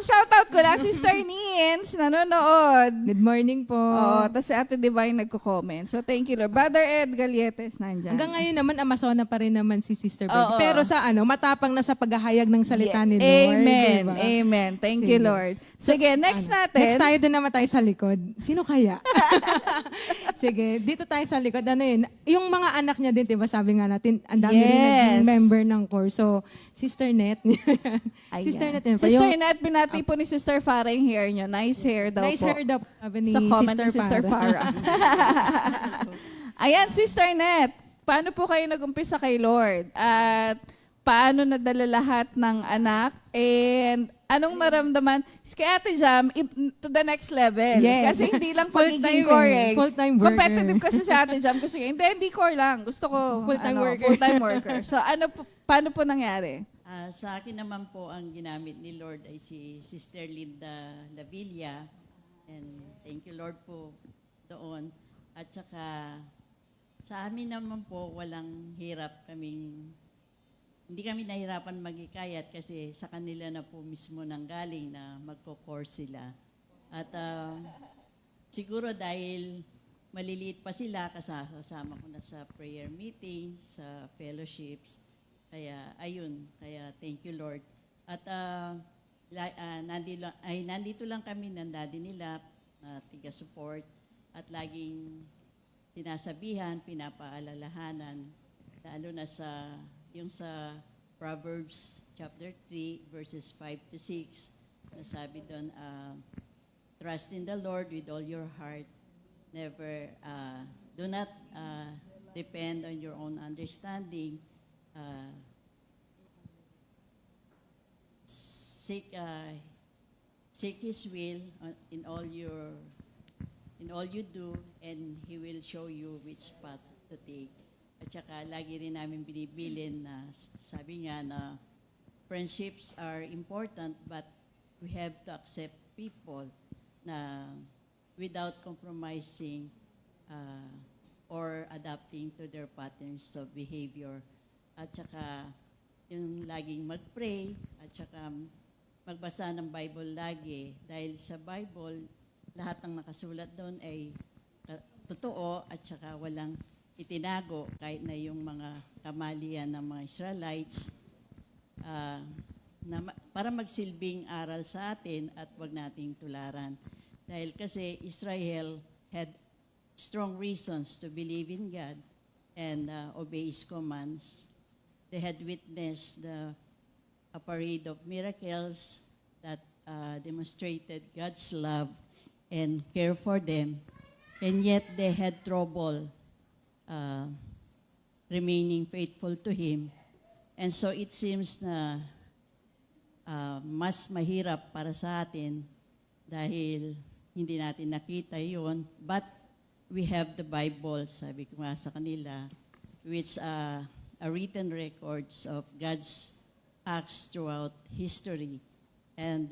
Shoutout ko lang, Sister Nins, nanonood. Good morning po. Oo, tapos si Ate Divine nagko-comment. So thank you Lord. Brother Ed Galietes, nandyan. Hanggang ngayon naman, Amazona pa rin naman si Sister Oo. Bertie. Pero sa matapang na sa paghahayag ng salita ni Lord. Amen. Diba? Amen. Thank you Sige. Lord. Sige, next natin. Next tayo din naman tayo sa likod. Sino kaya? Sige, dito tayo sa likod. Yung mga anak niya din, diba, sabi nga natin, ang dami rin naging member ng core. So, Sister Net. Sister Net yun pa. Sister Net, binati po ni Sister Farah yung hair niyo. Nice hair daw Nice po. hair daw po, sabi ni Sa comment ni Sister Sister Farah. Ayan, Sister Net, paano po kayo nag-umpisa kay Lord? At paano nadala lahat ng anak? And anong maramdaman? Kay Ate Jam, to the next level. Yes. Kasi hindi lang Full-time pagiging core. full-time worker. Competitive kasi si Ate Jam. Gusto niya, hindi core lang. Gusto ko Full-time worker. Full-time worker. So paano po nangyari? Sa akin naman po, ang ginamit ni Lord ay si Sister Linda Lavilla. And thank you Lord po doon. At saka sa amin naman po, walang hirap hindi kami nahirapan magikayat kasi sa kanila na po mismo nanggaling na magko-course sila. At siguro dahil maliliit pa sila, kasama ko na sa prayer meetings, sa fellowships. Kaya thank you Lord. At nandito lang kami ng daddy nila, tiga-support, at laging sinasabihan, pinapaalalahanan, lalo na sa Proverbs chapter 3 verses 5 to 6, nasabi doon, trust in the Lord with all your heart. Never, do not depend on your own understanding. Seek His will in all you do, and He will show you which path to take. At saka lagi rin namin binibilin na sabi nga na friendships are important, but we have to accept people na without compromising or adapting to their patterns of behavior. At saka yung laging mag-pray at saka magbasa ng Bible lagi. Dahil sa Bible, lahat ng nakasulat doon ay totoo at saka walang itinago, kahit na yung mga kamalian ng mga Israelites, para magsilbing aral sa atin at wag nating tularan. Dahil kasi Israel had strong reasons to believe in God and obey His commands. They had witnessed a parade of miracles that demonstrated God's love and care for them, and yet they had trouble remaining faithful to Him. And so it seems na mas mahirap para sa atin dahil hindi natin nakita yon. But we have the Bible, sabi ko nga sa kanila, which are written records of God's acts throughout history. And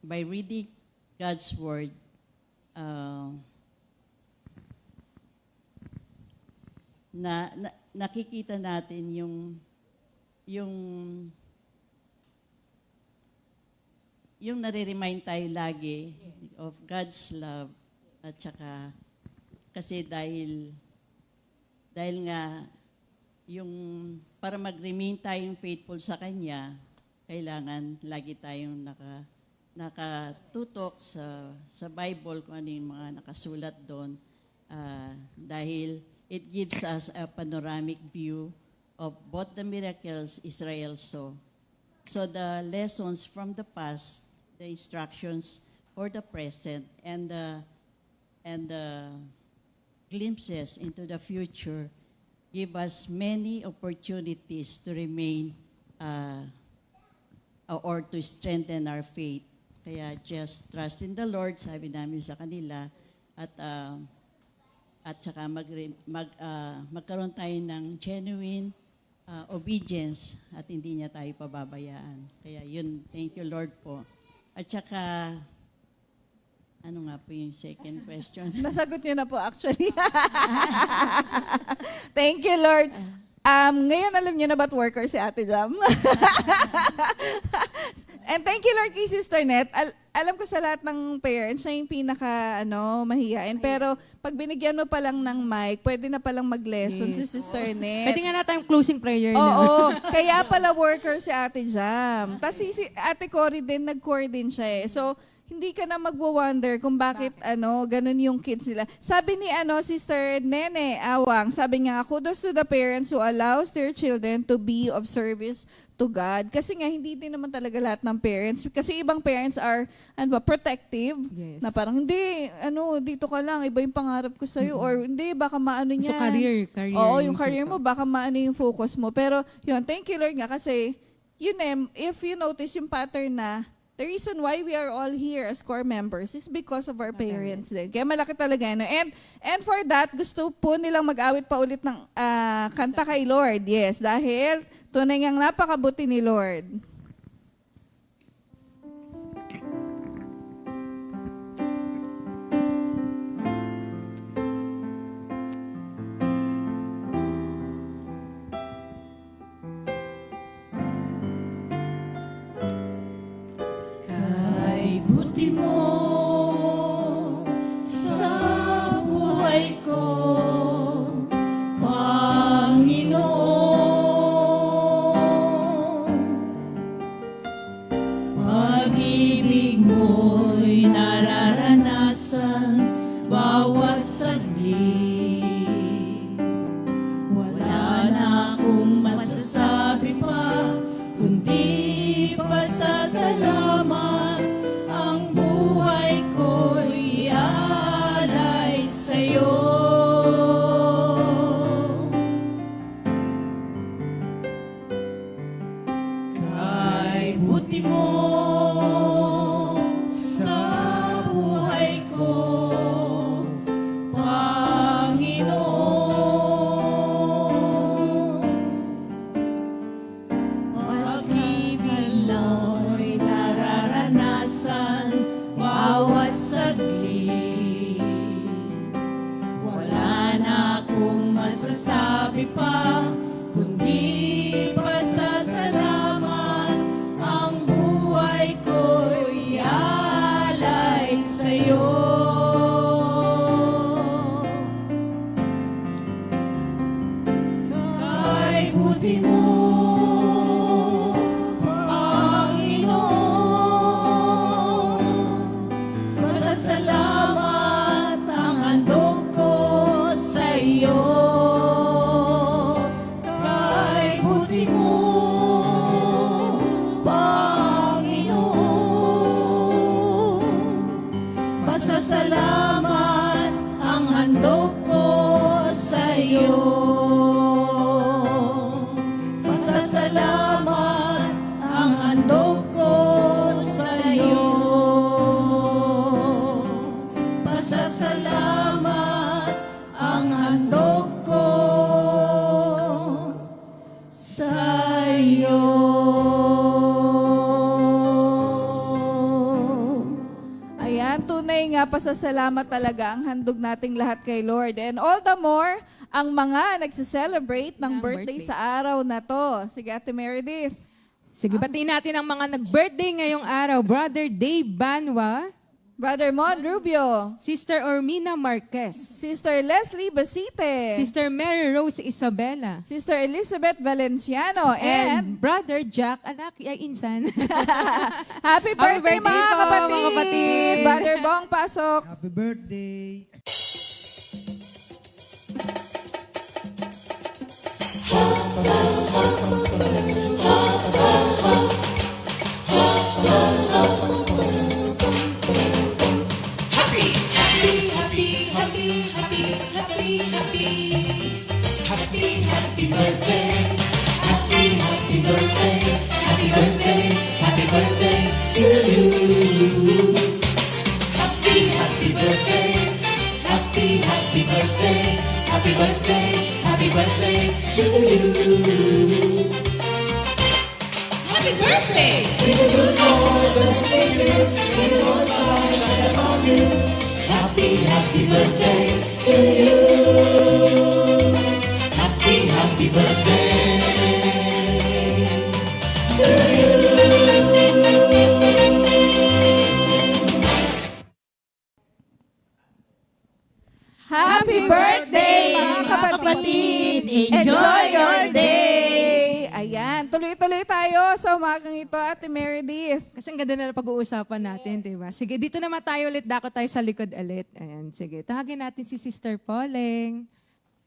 by reading God's Word, nakikita natin yung yung nare-remind tayo lagi of God's love at saka kasi dahil nga yung para mag-remain tayong faithful sa Kanya, kailangan lagi tayong nakatutok sa Bible kung ano yung mga nakasulat doon dahil it gives us a panoramic view of both the miracles Israel saw. So the lessons from the past, the instructions for the present, and the glimpses into the future give us many opportunities to remain or to strengthen our faith. Kaya just trust in the Lord, sabi namin sa kanila, at saka magkaroon tayo ng genuine obedience at hindi niya tayo pababayaan. Kaya yun, thank you Lord po. At saka, ano nga po yung second question? Nasagot niyo na po actually. Thank you, Lord. Ngayon alam niyo na ba't worker si Ate Jam? And thank you, Lord, kay Sister Net. Alam ko sa lahat ng parents, siya yung pinaka mahihain. Pero pag binigyan mo pa lang ng mic, pwede na palang mag-lesson si Sister Net. Pwede nga natin yung closing prayer na. Oo. Kaya pala worker si Ate Jam. Tapos si Ate Cory din, nag-core din siya eh. So, hindi ka na magwo-wonder kung bakit ganun yung kids nila. Sabi ni Sister Nene Awang, sabi niya, kudos to the parents who allows their children to be of service to God. Kasi nga, hindi din naman talaga lahat ng parents. Kasi ibang parents are protective. Yes. Na parang, hindi, dito ka lang, iba yung pangarap ko sa'yo. Or hindi, baka maano niya. So career. Oo, yung career mo, baka maano yung focus mo. Pero yun, thank you Lord nga kasi, if you notice yung pattern na, the reason why we are all here as core members is because of our parents din. Kaya malaki talaga. And for that, gusto po nilang mag-awit pa ulit ng kanta kay Lord. Yes, dahil tunay ngang napakabuti ni Lord. Buti mo sa buhay ko, Panginoon. Pag-ibig mo'y nararanasan bawat saglit. Wala na akong masasabi pa, kundi pasasalamat. Ang buhay ko'y alay sa'yo. Kay buti mo sa buhay ko, Panginoon. Pag-ibig mo'y nararanasan bawat saglit. Wala na akong masasabi pa, kundi pasasalamat. Ang buhay ko'y alay sa'yo. Kay buti mo, pasasalamat ang handog ko sa iyo. Kay buti mo, Panginoon. Pasasalamat ang handog ko sa iyo. Pasasalamat ang handog ko sa iyo. Pasasalamat ang handog ko sa iyo. Ayan, tunay nga pasasalamat talaga ang handog nating lahat kay Lord. And all the more, ang mga nagse-celebrate ng birthday sa araw na to. Sige, Ate Meredith. Sige, batiin natin ang mga nag-birthday ngayong araw. Brother Dave Banwa, Brother Mon Rubio, Sister Ormina Marquez, Sister Leslie Basite, Sister Mary Rose Isabella, Sister Elizabeth Valenciano, and and Brother Jack Alaki ay insan. happy birthday, birthday mga po, kapatid! mga kapatid! Brother Bong, pasok! Happy birthday! Happy birthday, mga kapatid! Enjoy your day! Ayan, tuloy-tuloy tayo sa umagang ito, Ate Meredith. Kasi ang ganda na pag-uusapan natin, di ba? Sige, dito naman tayo ulit. Dako tayo sa likod ulit. Ayan, sige. Tawagin natin si Sister Pauling.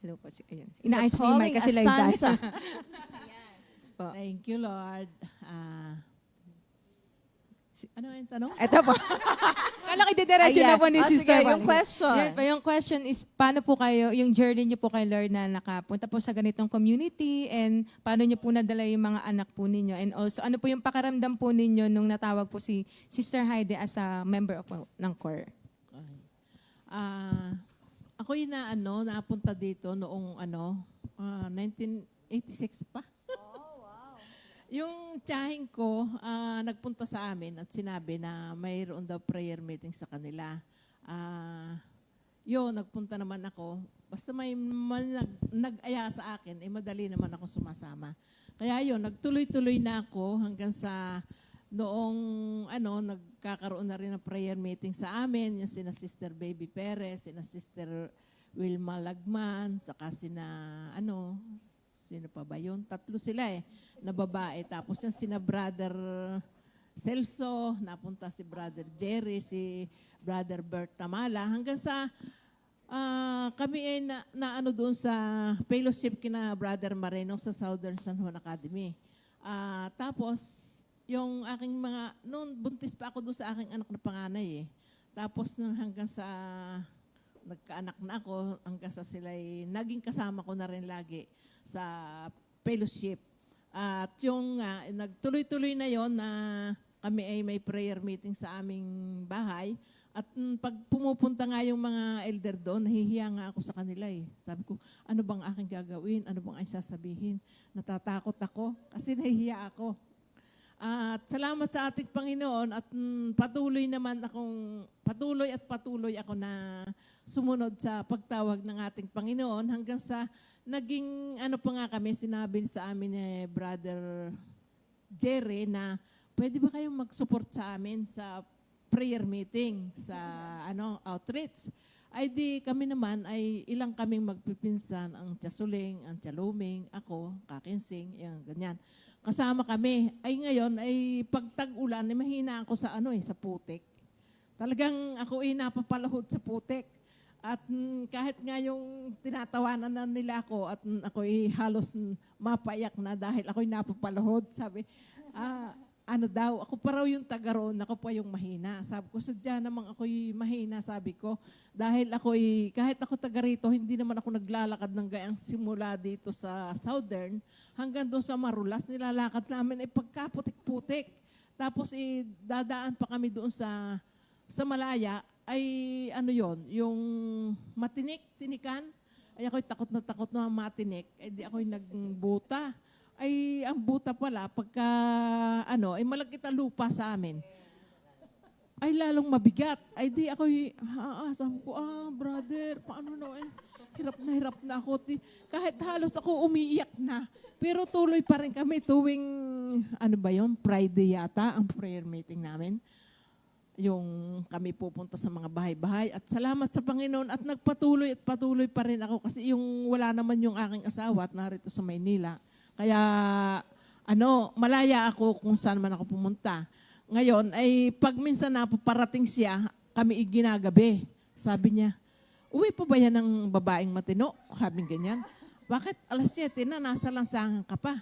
Hello po. Ayan. Inaayos ni Mike kasi live tayo. Asansa. Yes po. Thank you, Lord. Ano yung tanong? Ito po. Kala ko didiretso na Ayan. po ni Oh, Sister sige, yung Pauling. question. Yan po, yung question is, paano po kayo, yung journey niyo po kay Lord na nakapunta po sa ganitong community and paano niyo po nadala yung mga anak po ninyo? And also, ano po yung pakaramdam po ninyo nung natawag po si Sister Heidi as a member of ng core? Ako yung napunta dito noong 1986 pa. Yung tiyahing ko, nagpunta sa amin at sinabi na mayroon daw prayer meeting sa kanila. Nagpunta naman ako. Basta may nag-aya sa akin, madali naman ako sumasama. Kaya nagtuloy-tuloy na ako hanggang sa noong nagkakaroon na rin ng prayer meeting sa amin, yung sina Sister Baby Perez, sina Sister Wilma Lagman, saka sino pa ba yun? 3 sila na babae. Tapos yung sina Brother Celso, napunta si Brother Jerry, si Brother Bert Tamala, hanggang sa kami doon sa fellowship kina Brother Mareno sa Southern San Juan Academy. Tapos, yung aking noon buntis pa ako doon sa aking anak na panganay Tapos hanggang sa nagkaanak na ako, hanggang sa sila'y naging kasama ko na rin lagi sa fellowship. At yung nagtuloy-tuloy na yon na kami ay may prayer meeting sa aming bahay. At pag pumupunta nga yung mga elder doon, nahihiya nga ako sa kanila Sabi ko, ano bang aking gagawin? Ano bang ay sasabihin? Natatakot ako kasi nahihiya ako. At salamat sa ating Panginoon at patuloy ako na sumunod sa pagtawag ng ating Panginoon hanggang sa naging kami, sinabi sa amin ni Brother Jerry na pwede ba kayong mag-support sa amin sa prayer meeting, sa outreach? Ay di kami naman ay ilang kaming magpipinsan, ang Tiasuling, ang Tialuming, ako, Kakinsing, ganyan. Kasama kami. Ay ngayon ay pagtag-ulan ay mahina ako sa sa putik. Talagang ako ay napapalahod sa putik. At kahit nga yung tinatawanan na nila ako at ako ay halos mapayak na dahil ako'y napapalahod. Sabi, ako pa raw yung taga roon, ako pa yung mahina. Sabi ko, sadya namang ako'y mahina, sabi ko. Dahil kahit ako taga rito, hindi naman ako naglalakad ng gayang simula dito sa Southern hanggang doon sa Marulas. Nilalakad namin ay pagkaputik-putik. Tapos dadaan pa kami doon sa Malaya, ay yung tinikan. Ay ako'y takot na matinik. Ay di ako'y nagbuta. Ay ang buta pala, pagka ay malagkit ang lupa sa amin. ay lalong mabigat. Ay di ako, sabi ko, brother, paano na hirap na ako. Kahit halos ako umiiyak na. Pero tuloy pa rin kami tuwing, Friday yata, ang prayer meeting namin. Yung kami pupunta sa mga bahay-bahay. At salamat sa Panginoon at patuloy pa rin ako kasi yung wala naman yung aking asawa at narito sa Maynila. Kaya, malaya ako kung saan man ako pumunta. Ngayon, ay pag minsan napaparating siya, kami ginagabi. Sabi niya, uwi pa ba yan ng babaeng matino? Sabi ganyan. Bakit alas 7 na, nasa lansangan ka pa?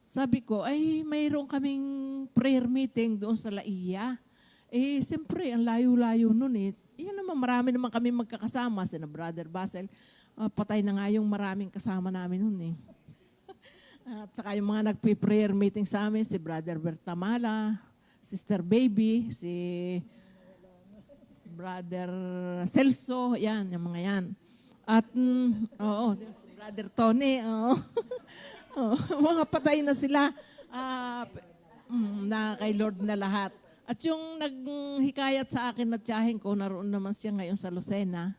Sabi ko, ay mayroon kaming prayer meeting doon sa Laia. Siyempre, ang layo-layo nun eh. Yan naman, marami naman kami magkakasama. Sina Brother Basel, patay na nga yung maraming kasama namin nun eh. At saka yung mga nagpi-prayer meeting sa amin, si Brother Bertamala, Sister Baby, si Brother Celso, yan, yung mga yan. At, si Brother Tony, mga patay na sila, na kay Lord na lahat. At yung naghikayat sa akin at tiyahin ko, naroon naman siya ngayon sa Lucena,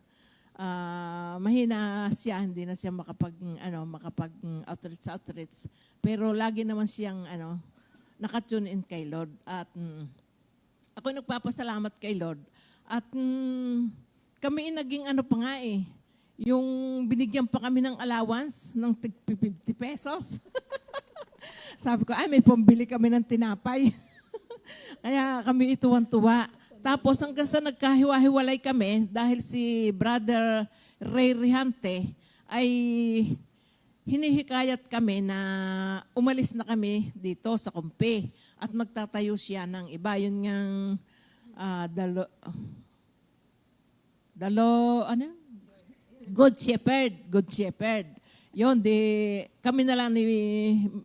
mahina siya, hindi na siya makapag-outreach. Pero lagi naman siyang, nakatune in kay Lord. At ako nagpapasalamat kay Lord. At kami naging pa nga yung binigyan pa kami ng allowance ng 50 pesos. Sabi ko, may pambili kami ng tinapay. Kaya kami ituwan-tuwa. Tapos hanggang sa nagkahiwa-hiwalay kami, dahil si Brother Ray Rihante ay hinihikayat kami na umalis na kami dito sa Kumpe at magtatayo siya ng iba. Yun ngang Good Shepherd. Yun, kami na lang ni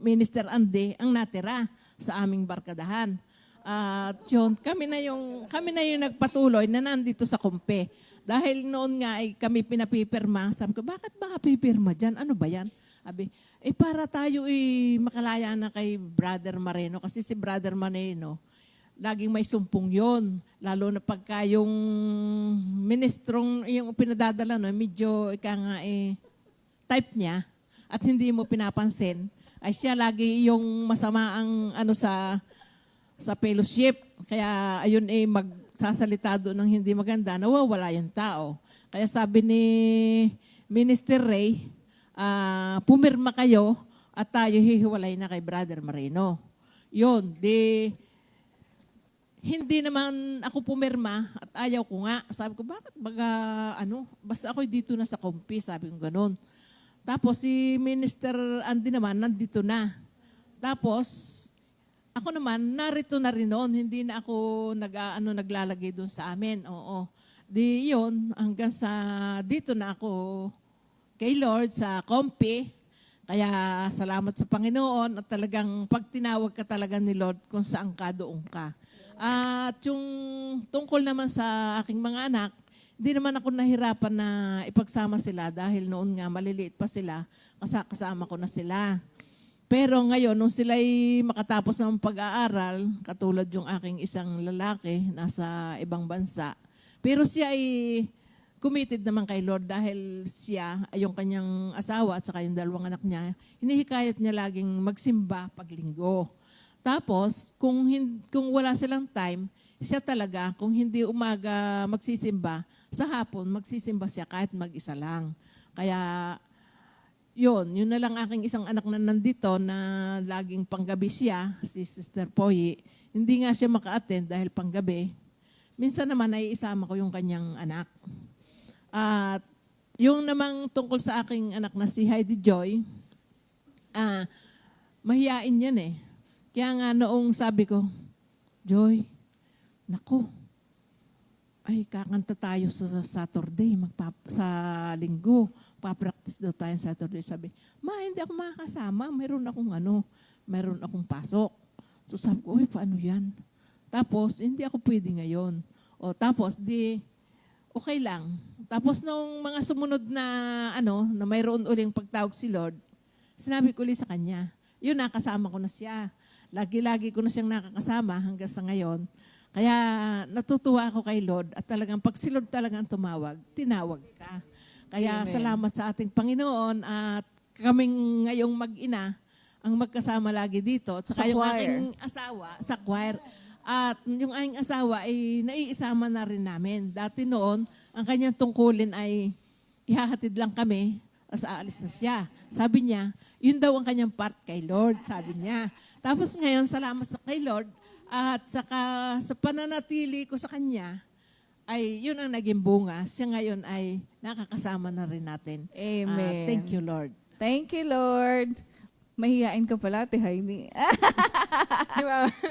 Minister Andy ang natira sa aming barkadahan. At yun, kami na yung nagpatuloy na nandito sa Kumpe. Dahil noon nga ay kami pinapipirma, sabi ko, bakit ba pipirma dyan? Ano ba yan? Sabi, para tayo makalaya na kay Brother Moreno. Kasi si Brother Moreno, laging may sumpong yon. Lalo na pagka yung ministrong, yung pinadadala, medyo type niya at hindi mo pinapansin, ay siya lagi yung masama ang sa fellowship. Kaya ayun magsasalita doon ng hindi maganda, nawawala yung tao. Kaya sabi ni Minister Ray, pumirma kayo at tayo hihiwalay na kay Brother Moreno. Yun, hindi naman ako pumirma at ayaw ko nga. Sabi ko, bakit basta ako dito na sa Kumpi, sabi ko ganun. Tapos si Minister Andy naman, nandito na. Tapos, ako naman, narito na rin noon. Hindi na ako naglalagay doon sa amin. Oo. Yun, hanggang sa dito na ako kay Lord sa Kumpi. Kaya salamat sa Panginoon at talagang pag tinawag ka talaga ni Lord kung saan ka, doon ka. At yung tungkol naman sa aking mga anak, hindi naman ako nahirapan na ipagsama sila dahil noon nga maliliit pa sila, kasama ko na sila. Pero ngayon, nung sila'y makatapos ng pag-aaral, katulad yung aking isang lalaki, nasa ibang bansa, pero siya ay committed naman kay Lord dahil siya, ay yung kanyang asawa at saka yung dalawang anak niya, hinihikayat niya laging magsimba pag linggo. Tapos, kung wala silang time, siya talaga, kung hindi umaga magsisimba, sa hapon magsisimba siya kahit mag-isa lang. Kaya, yun na lang aking isang anak na nandito na laging panggabi siya, si Sister Poyi. Hindi nga siya maka-attend dahil panggabi. Minsan naman ay isama ko yung kanyang anak. At yung namang tungkol sa aking anak na si Heidi Joy, mahiyain yan eh. Kaya nga noong sabi ko, Joy, naku, ay kakanta tayo sa Saturday, sa linggo, papractice daw tayo sa Saturday. Sabi, hindi ako makakasama, mayroon akong pasok. So sabi ko, paano yan? Tapos, hindi ako pwede ngayon. Tapos, okay lang. Tapos nung mga sumunod na, na mayroon uling pagtawag si Lord, sinabi ko ulit sa kanya, nakasama ko na siya. Lagi-lagi ko na siyang nakakasama hanggang sa ngayon. Kaya natutuwa ako kay Lord at talagang pag si Lord talagang tumawag, tinawag ka. Kaya Amen. salamat sa ating Panginoon at kaming ngayong mag-ina ang magkasama lagi dito. At Sa saka yung choir. aking asawa sa choir. At yung aking asawa ay naiisama na rin namin. Dati noon, ang kanyang tungkulin ay ihahatid lang kami as aalis na siya. Sabi niya, yun daw ang kanyang part kay Lord, sabi niya. Tapos ngayon, salamat sa kay Lord at saka sa pananatili ko sa kanya, ay yun ang naging bunga. Siya ngayon ay nakakasama na rin natin. Amen. Thank you, Lord. Thank you, Lord. Mahihain ka pala, Ate Heidi.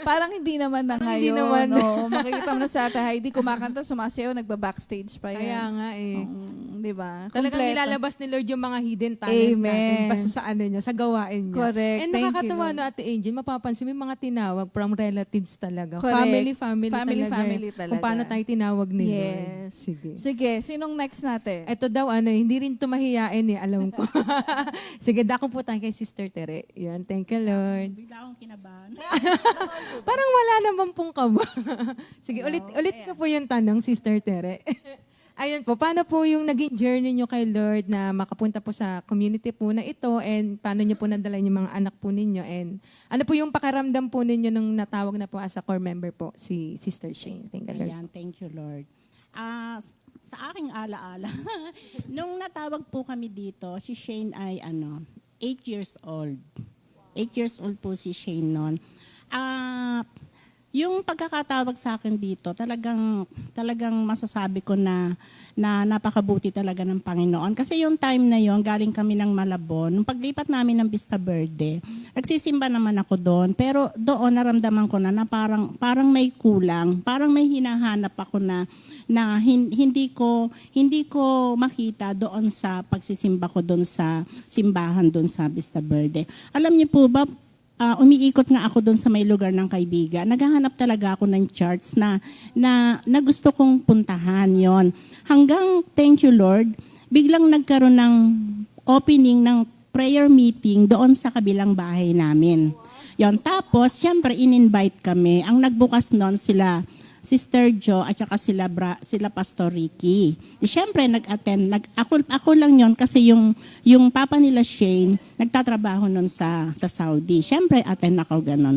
Parang hindi naman na ngayon. Hindi naman. No? Makikita mo na sa Ate Heidi, kumakanta, sumasayaw, nagba-backstage pa yan. Kaya nga eh. Di ba? Talagang Kompleto. nilalabas ni Lord yung mga hidden talent Amen. natin basta sa ano niya, sa gawain niya. Correct. And Thank you, nakakatawa Lord. no, Ate Angel, mapapansin mo yung mga tinawag from relatives talaga. Correct. Family Family talaga. talaga. Kung paano tayo tinawag ni Lord. Yes. Sige. Sige, sinong next natin? Ito daw, hindi rin tumahiyain eh, alam ko. Sige, dako po tayo kay Sister Tere. Yan, thank you, Lord. Bigla akong kinabahan. Parang wala naman pong kaba. Sige, ulit ko po yung tanong, Sister Tere. Ayun po, paano po yung naging journey nyo kay Lord na makapunta po sa community po na ito and paano nyo po nadala yung mga anak po ninyo and ano po yung pakiramdam po ninyo nung natawag na po as a core member po si Sister Shane? Thank you, Lord. Ayan, thank you, Lord. Sa aking alaala, nung natawag po kami dito, si Shane ay 8 years old. 8 years old po si Shane noon. Yung pagkakatawag sa akin dito, talagang masasabi ko na napakabuti talaga ng Panginoon. Kasi yung time na yon, galing kami ng Malabon. Nung paglipat namin ng Vista Verde, nagsisimba naman ako doon. Pero doon naramdaman ko na parang may kulang. Parang may hinahanap ako na hindi ko makita doon sa pagsisimba ko doon sa simbahan doon sa Vista Verde. Alam niyo po ba, umiikot nga ako doon sa may lugar ng kaibigan. Naghahanap talaga ako ng charts na gusto kong puntahan yon. Hanggang, thank you Lord, biglang nagkaroon ng opening ng prayer meeting doon sa kabilang bahay namin. Yon. Tapos, siyempre, in-invite kami. Ang nagbukas noon sila Sister Jo at saka sila Pastor Ricky. Di syempre nag-attend. Ako lang yon kasi yung papa nila Shane nagtatrabaho noon sa Saudi. Syempre attend ako ganon.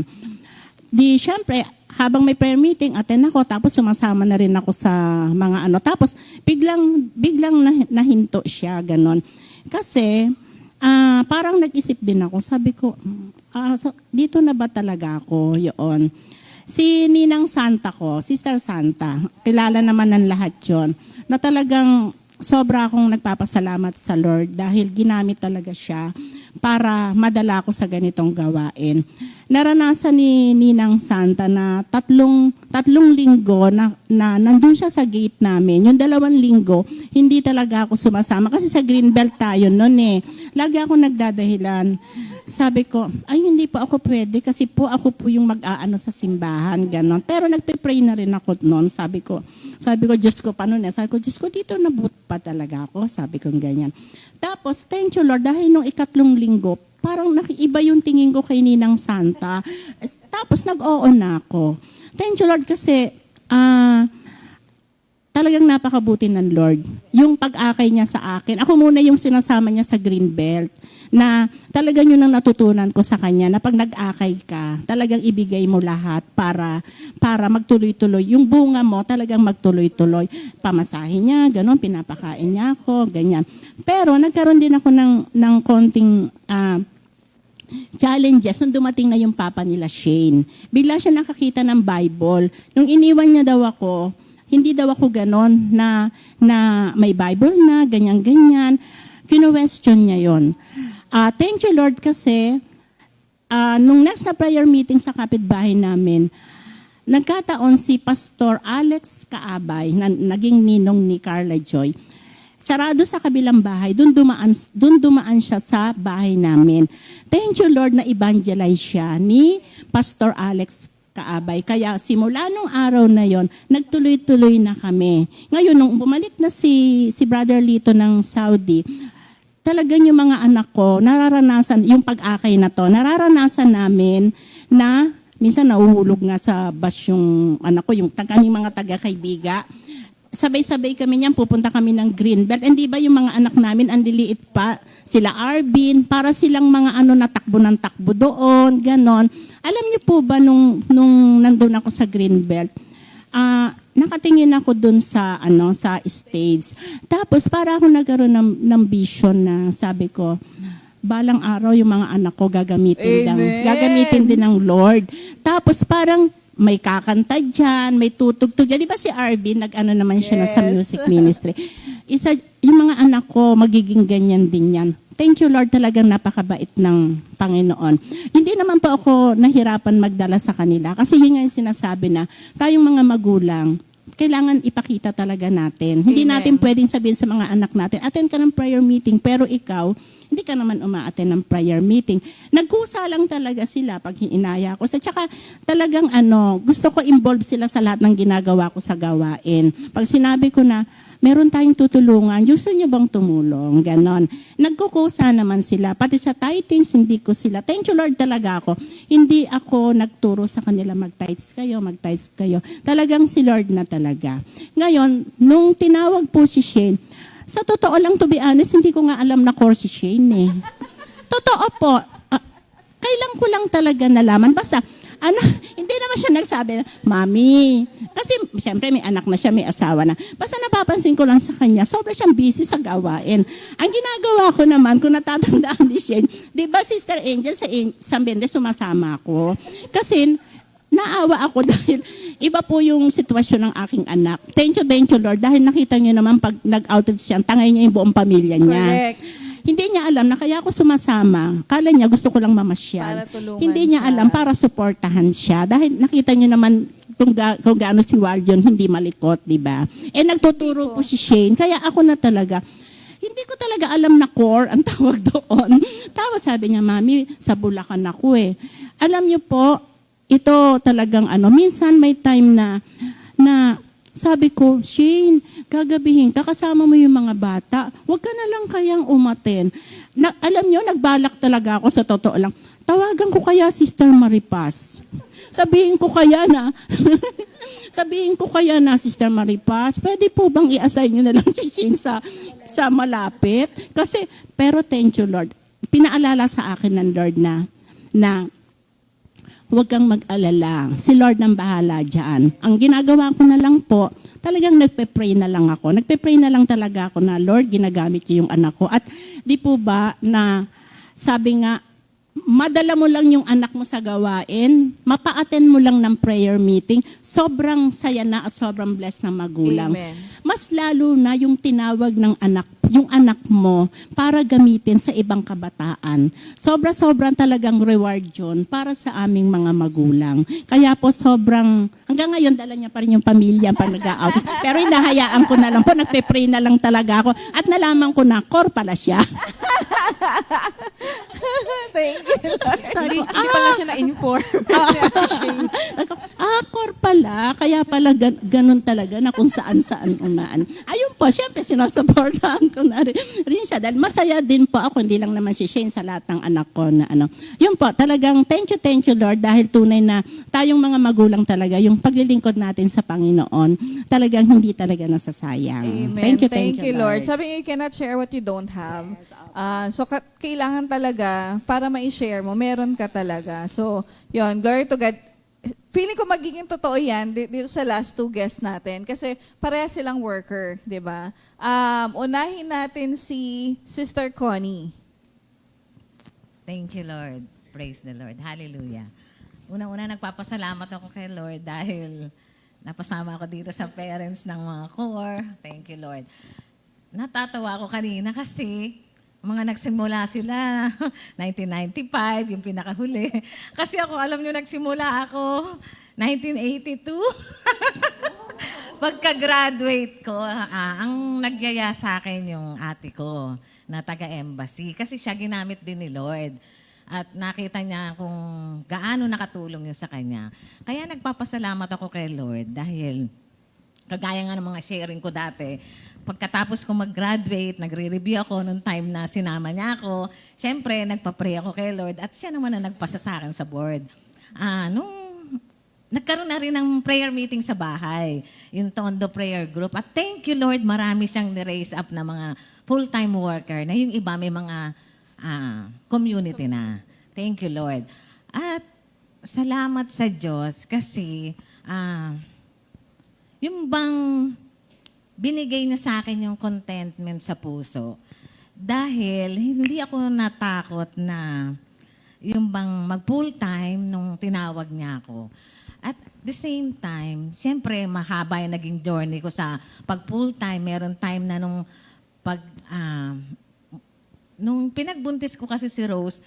Di syempre habang may prayer meeting attend ako tapos sumasama na rin ako sa mga Tapos biglang nahinto siya ganon. Kasi parang nag-isip din ako. Sabi ko dito na ba talaga ako yun? Si Ninang Santa ko, Sister Santa, kilala naman ng lahat yon, na talagang sobra akong nagpapasalamat sa Lord dahil ginamit talaga siya para madala ako sa ganitong gawain. Naranasan ni Ninang Santa na tatlong linggo na nandun siya sa gate namin. Yung 2 linggo, hindi talaga ako sumasama kasi sa Greenbelt tayo noon eh. Lagi ako nagdadahilan. Sabi ko, ay hindi po ako pwede kasi po ako po yung mag-aano sa simbahan, ganon. Pero nagpe-pray na rin ako noon. Sabi ko, Diyos ko, paano na? Sabi ko, Diyos ko, dito nabut pa talaga ako. Sabi ko ganyan. Tapos, thank you Lord, dahil nung 3 linggo, parang nakiiba yung tingin ko kay Ninang Santa. Tapos, nag-oo na ako. Thank you Lord kasi, talagang napakabuti ng Lord. Yung pag-akay niya sa akin. Ako muna yung sinasama niya sa Greenbelt na talagang yun ang natutunan ko sa kanya na pag nag-akay ka, talagang ibigay mo lahat para magtuloy-tuloy. Yung bunga mo talagang magtuloy-tuloy. Pamasahin niya, gano'n, pinapakain niya ako, ganyan. Pero nagkaroon din ako ng konting challenges nung dumating na yung papa nila Shane. Bigla siya nakakita ng Bible. Nung iniwan niya daw ako, hindi daw ako ganon na may Bible na, ganyan-ganyan. Kino-question niya yon. Thank you Lord kasi nung next na prayer meeting sa kapitbahay namin, nagkataon si Pastor Alex Kaabay, na naging ninong ni Carla Joy. Sarado sa kabilang bahay, dun dumaan siya sa bahay namin. Thank you Lord na evangelize siya ni Pastor Alex Kaabay. Kaya simula nung araw na yon, nagtuloy-tuloy na kami. Ngayon, nung bumalik na si Brother Lito ng Saudi, talagang yung mga anak ko, nararanasan, yung pag-akay na to, nararanasan namin na minsan nahuhulog nga sa bus yung anak ko, yung kaming mga taga-kaibiga. Sabay-sabay kami niyan, pupunta kami ng Greenbelt. And di ba yung mga anak namin, ang liliit pa, sila Arvin, para silang mga natakbo ng takbo doon, ganon. Alam niyo po ba, nung nandun ako sa Greenbelt, nakatingin ako doon sa, sa stage. Tapos para ako nagkaroon ng vision na sabi ko, balang araw yung mga anak ko gagamitin din ng Lord. Tapos parang, may kakanta dyan, may tutugtog dyan. Di ba si Arvin, naman siya na sa music ministry. Yung mga anak ko, magiging ganyan din yan. Thank you, Lord, talagang napakabait ng Panginoon. Hindi naman po ako nahirapan magdala sa kanila. Kasi yun nga yung sinasabi na, tayong mga magulang, kailangan ipakita talaga natin. Hindi natin pwedeng sabihin sa mga anak natin, attend ka ng prayer meeting, pero ikaw, hindi ka naman umaattend ng prayer meeting. Nagkusa lang talaga sila pag inaya ko. Sa tsaka talagang gusto ko involve sila sa lahat ng ginagawa ko sa gawain. Pag sinabi ko na, meron tayong tutulungan, gusto niyo bang tumulong? Ganon. Nagkukusa naman sila. Pati sa tithings, hindi ko sila. Thank you Lord talaga ako. Hindi ako nagturo sa kanila mag-tithes kayo. Talagang si Lord na talaga. Ngayon, nung tinawag po si Shane, sa totoo lang, to be honest, hindi ko nga alam na course si Shane eh. Totoo po. Kailan ko lang talaga nalaman. Basta, hindi naman siya nagsabi na, Mami, kasi siyempre may anak na siya, may asawa na. Basta napapansin ko lang sa kanya, sobra siyang busy sa gawain. Ang ginagawa ko naman, kung natatandaan ni Shane, di ba Sister Angel sa San Bende sumasama ako? Kasi, naawa ako dahil iba po yung sitwasyon ng aking anak. Thank you Lord, dahil nakita niyo naman pag nag-outage siya, tangay niya yung buong pamilya niya. Correct. Hindi niya alam na kaya ako sumasama. Kala niya gusto ko lang mamasyal. Hindi niya alam para suportahan siya. Dahil nakita niyo naman kung gaano si Waldion hindi malikot, di ba? Nagtuturo po si Shane. Kaya ako na talaga, hindi ko talaga alam na core ang tawag doon. Tapos sabi niya, Mami, sa Bulacan ako eh. Alam niyo po, ito talagang minsan may time na sabi ko, Shane, gagabihin ka, kasama mo yung mga bata, huwag ka na lang kayang umaten. Alam nyo, nagbalak talaga ako sa totoo lang. Tawagan ko kaya Sister Maripas. Sabihin ko kaya na, Sister Maripas, pwede po bang i-assign nyo na lang si Shane sa malapit? Kasi, pero thank you Lord. Pinaalala sa akin ng Lord na huwag kang mag-alala. Si Lord ang bahala dyan. Ang ginagawa ko na lang po, talagang nagpe-pray na lang ako. Nagpe-pray na lang talaga ako na, Lord, ginagamit niyo yung anak ko. At di po ba na sabi nga, madala mo lang yung anak mo sa gawain, mapa-attend mo lang ng prayer meeting, sobrang saya na at sobrang blessed ng magulang. Amen. Mas lalo na yung tinawag ng yung anak mo para gamitin sa ibang kabataan. Sobra-sobrang talagang reward yun para sa aming mga magulang. Kaya po hanggang ngayon dala niya pa rin yung pamilya pag nag-out. Pero hinahayaan ko na lang po, nagpe-pray na lang talaga ako. At nalaman ko na, core pala siya. Thank you. Hindi pala siya na-inform. Core pala. Kaya pala ganun talaga na kung saan-saan umaan. Ayun po, syempre sinusuportahan ko na rin siya. Dahil masaya din po ako, hindi lang naman si Shane sa lahat ng anak ko na Yun po, talagang thank you Lord dahil tunay na tayong mga magulang talaga, yung paglilingkod natin sa Panginoon, talagang hindi talaga nasasayang. Amen. Thank you Lord. Sabi niyo, you cannot share what you don't have. So, kailangan talaga, para ma-share mo, meron ka talaga. So, yun, glory to God. Feeling ko magiging totoo yan dito sa last two guests natin. Kasi pareha silang worker, di ba? Unahin natin si Sister Connie. Thank you, Lord. Praise the Lord. Hallelujah. Una-una, nagpapasalamat ako kay Lord dahil napasama ako dito sa parents ng mga core. Thank you, Lord. Natatawa ako kanina kasi mga nagsimula sila, 1995, yung pinakahuli. Kasi ako, alam nyo, nagsimula ako, 1982. Pagka-graduate ko, ang nagyaya sa akin yung ate ko na taga-embassy. Kasi siya ginamit din ni Lord. At nakita niya kung gaano nakatulong yun sa kanya. Kaya nagpapasalamat ako kay Lord dahil kagaya nga ng mga sharing ko dati, pagkatapos ko mag-graduate, nagre-review ako nung time na sinama niya ako. Siyempre, nagpa-pray ako kay Lord at siya naman na nagpasa sa akin sa board. Nung nagkaroon na rin ng prayer meeting sa bahay, yung Tondo Prayer Group. At thank you, Lord, marami siyang ni-raise up na mga full-time worker na yung iba may mga community na. Thank you, Lord. At salamat sa Diyos kasi yung bang binigay niya sa akin yung contentment sa puso. Dahil hindi ako natakot na yung bang mag-full time nung tinawag niya ako. At the same time, siyempre mahaba yung naging journey ko sa pag-full time. Meron time na nung pinagbuntis ko kasi si Rose,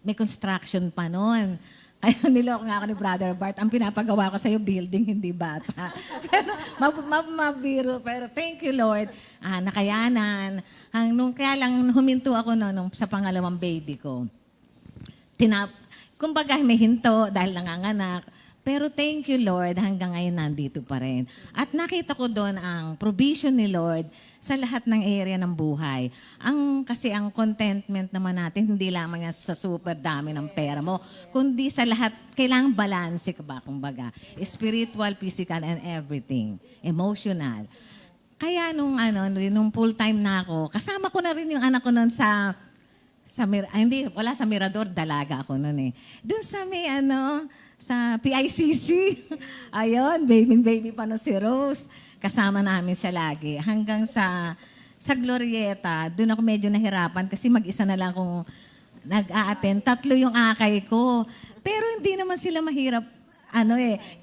may construction pa noon. Kaya niloko nga ako ni Brother Bart, ang pinapagawa ko sa'yo, building, hindi bata. Pero mabiro. Pero thank you, Lord. Nakayanan. Kaya lang huminto ako sa pangalawang baby ko. Kumbaga may hinto dahil nanganganak. Pero thank you, Lord, hanggang ngayon nandito pa rin. At nakita ko doon ang provision ni Lord sa lahat ng area ng buhay. Kasi ang contentment naman natin, hindi lamang yan sa super dami ng pera mo, kundi sa lahat, kailangang balance ka ba, kumbaga. Spiritual, physical, and everything. Emotional. Kaya nung full-time na ako, kasama ko na rin yung anak ko noon sa Mirador, dalaga ako noon eh. Doon sa PICC. Ayun, baby pa no si Rose. Kasama namin siya lagi. Hanggang sa Glorieta, doon ako medyo nahirapan kasi mag-isa na lang akong nag-a-attend. 3 yung akay ko. Pero hindi naman sila mahirap.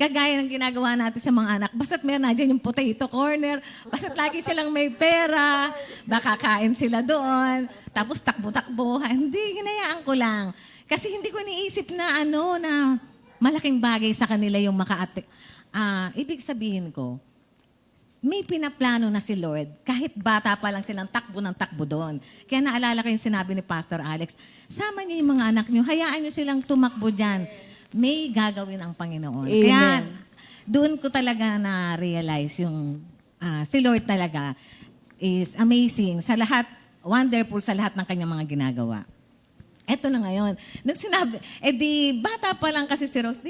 Kagaya ng ginagawa natin sa mga anak. Basta't meron na dyan yung potato corner. Basta't lagi silang may pera. Baka kain sila doon. Tapos takbo-takbo. Hindi, hinayaan ko lang. Kasi hindi ko iniisip na na malaking bagay sa kanila yung maka-ate. Ibig sabihin ko, may pinaplano na si Lord. Kahit bata pa lang silang takbo ng takbo doon. Kaya naalala ko yung sinabi ni Pastor Alex, sama niyo yung mga anak niyo, hayaan niyo silang tumakbo dyan. May gagawin ang Panginoon. Amen. Kaya doon ko talaga na-realize yung si Lord talaga is amazing sa lahat, wonderful sa lahat ng kanyang mga ginagawa. Eto na ngayon. Nung sinabi, bata pa lang kasi si Rose,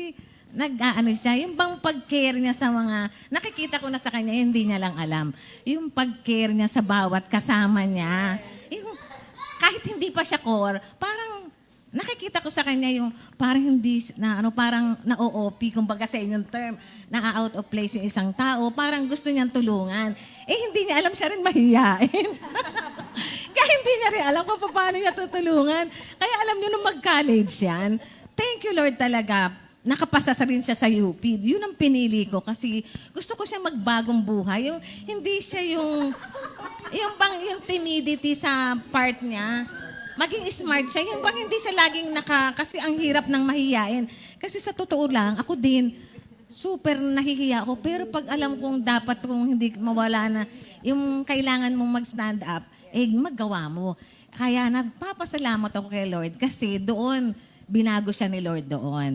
siya, yung bang pag-care niya sa mga, nakikita ko na sa kanya, hindi niya lang alam. Yung pag-care niya sa bawat kasama niya, kahit hindi pa siya core, parang nakikita ko sa kanya yung parang hindi, parang na-OOP, kumbaga sa inyong term, na-out of place yung isang tao, parang gusto niyang tulungan. Hindi niya alam siya rin mahiyain. Kaya hindi niya rin alam kung paano niya tutulungan. Kaya alam niyo, nung mag-college yan, thank you Lord talaga, nakapasa rin siya sa UP. Yun ang pinili ko kasi gusto ko siya magbagong buhay. Yung hindi siya yung timidity sa part niya. Maging smart siya. Yung bang hindi siya laging kasi ang hirap ng mahihiyain. Kasi sa totoo lang, ako din, super nahihiya ako. Pero pag alam kong dapat kung hindi mawala na, yung kailangan mong mag-stand up, magawa mo. Kaya nagpapasalamat ako kay Lord kasi doon, binago siya ni Lord doon.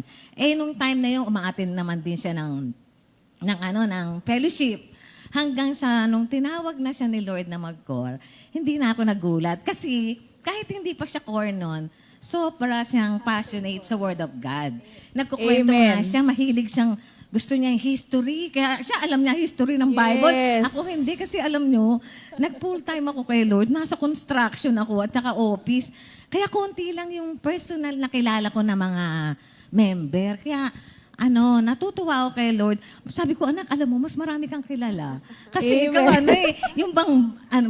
Nung time na yun, umaatin naman din siya ng fellowship. Hanggang sa nung tinawag na siya ni Lord na mag-core, hindi na ako nagulat. Kasi kahit hindi pa siya core noon, sobra siyang passionate sa Word of God. Nagkukwento nga siya, mahilig siyang, gusto niya yung history. Kaya siya alam niya history ng Bible. Yes. Ako hindi kasi alam nyo, nag-full time ako kay Lord. Nasa construction ako at saka office. Kaya konti lang yung personal na kilala ko na mga member. Kaya natutuwa ako kay Lord. Sabi ko, anak, alam mo, mas marami kang kilala. Kasi ikaw, yung bang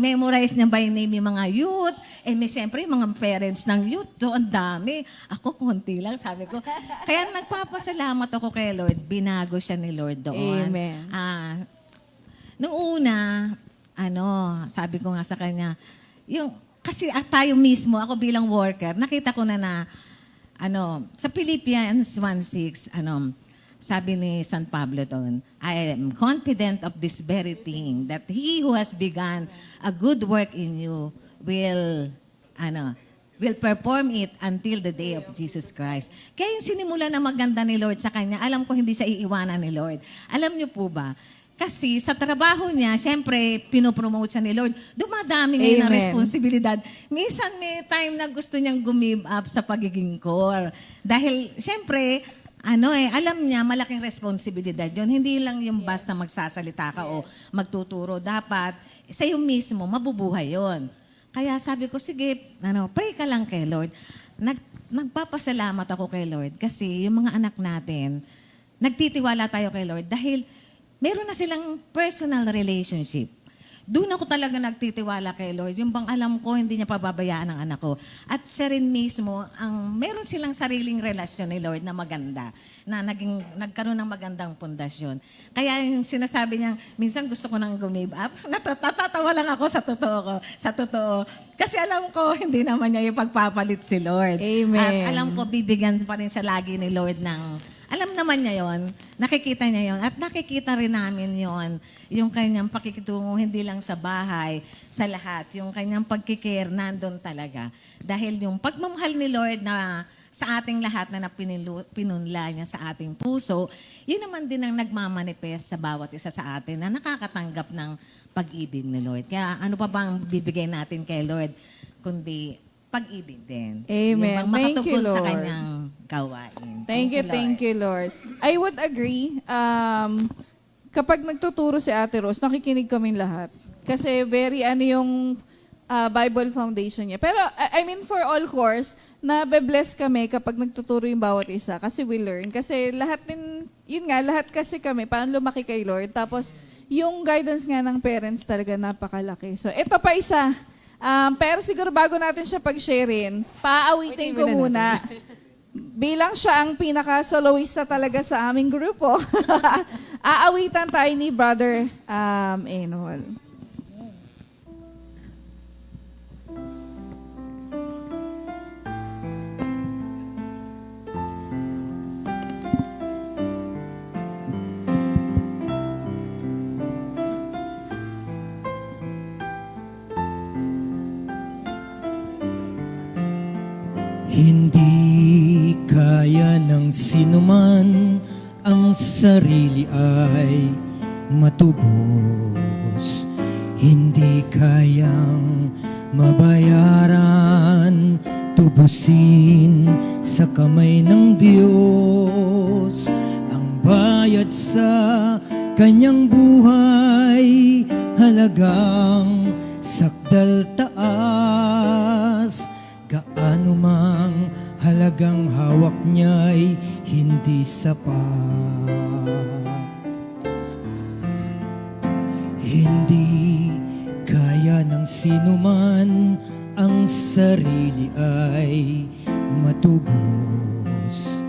memorize niya by name yung mga youth, may siyempre yung mga parents ng youth, ang dami. Ako, konti lang, sabi ko. Kaya nagpapasalamat ako kay Lord. Binago siya ni Lord doon. Amen. Noong una, sabi ko nga sa kanya, kasi tayo mismo, ako bilang worker, nakita ko na sa Philippians 1:6, sabi ni San Pablo doon, I am confident of this very thing, that He who has begun a good work in you will perform it until the day of Jesus Christ. Kaya yung sinimula na maganda ni Lord sa kanya, alam ko hindi siya iiwanan ni Lord. Alam niyo po ba, kasi sa trabaho niya, siyempre, pinopromote siya ni Lord. Dumadami ngayon na responsibilidad. Minsan may time na gusto niyang gumib up sa pagiging core. Dahil, siyempre, alam niya, malaking responsibilidad yun. Hindi lang yung basta magsasalita ka o magtuturo. Dapat, sa iyo mismo, mabubuhay yun. Kaya sabi ko, sige, pray ka lang kay Lord. Nagpapasalamat ako kay Lord kasi yung mga anak natin, nagtitiwala tayo kay Lord dahil meron na silang personal relationship. Doon ako talaga nagtitiwala kay Lord. Yung bang alam ko, hindi niya pababayaan ang anak ko. At siya rin mismo, meron silang sariling relasyon ni Lord na maganda, na nagkaroon ng magandang pundasyon. Kaya yung sinasabi niya, minsan gusto ko nang give up. Natatawa lang ako sa totoo. Kasi alam ko, hindi naman niya ipagpapalit si Lord. Amen. At alam ko, bibigyan pa rin siya lagi ni Lord ng alam naman niya yon, nakikita niya yon, at nakikita rin namin yon, yung kanyang pakikitungo hindi lang sa bahay, sa lahat, yung kanyang pagkikare nandun talaga. Dahil yung pagmamahal ni Lord na sa ating lahat na pinunla niya sa ating puso, yun naman din ang nagmamanifest sa bawat isa sa atin na nakakatanggap ng pag-ibig ni Lord. Kaya ano pa bang bibigay natin kay Lord, kundi pag-ibig din. Amen. Yung Thank you, makatugon sa Lord. kanyang gawain. Thank you, Lord. I would agree. Kapag nagtuturo si Ate Rose, nakikinig kaming lahat. Kasi very yung Bible foundation niya. Pero I mean for all course, nabe-bless kami kapag nagtuturo yung bawat isa. Kasi we learn. Kasi lahat din, lahat kasi kami, paano lumaki kay Lord. Tapos yung guidance nga ng parents talaga napakalaki. So ito pa isa. Pero siguro bago natin siya pag-sharein, paawitin ko muna. Bilang siya ang pinaka-soloista talaga sa aming grupo, aawitan tayo ni Brother Enol. Hindi kaya ng sinuman ang sarili ay matubos. Hindi kayang mabayaran, tubusin sa kamay ng Diyos. Ang bayad sa kanyang buhay, halagang sakdal taas. Gaano mang halagang hawak niya'y hindi sapat. Hindi kaya ng sinuman ang sarili ay matubos.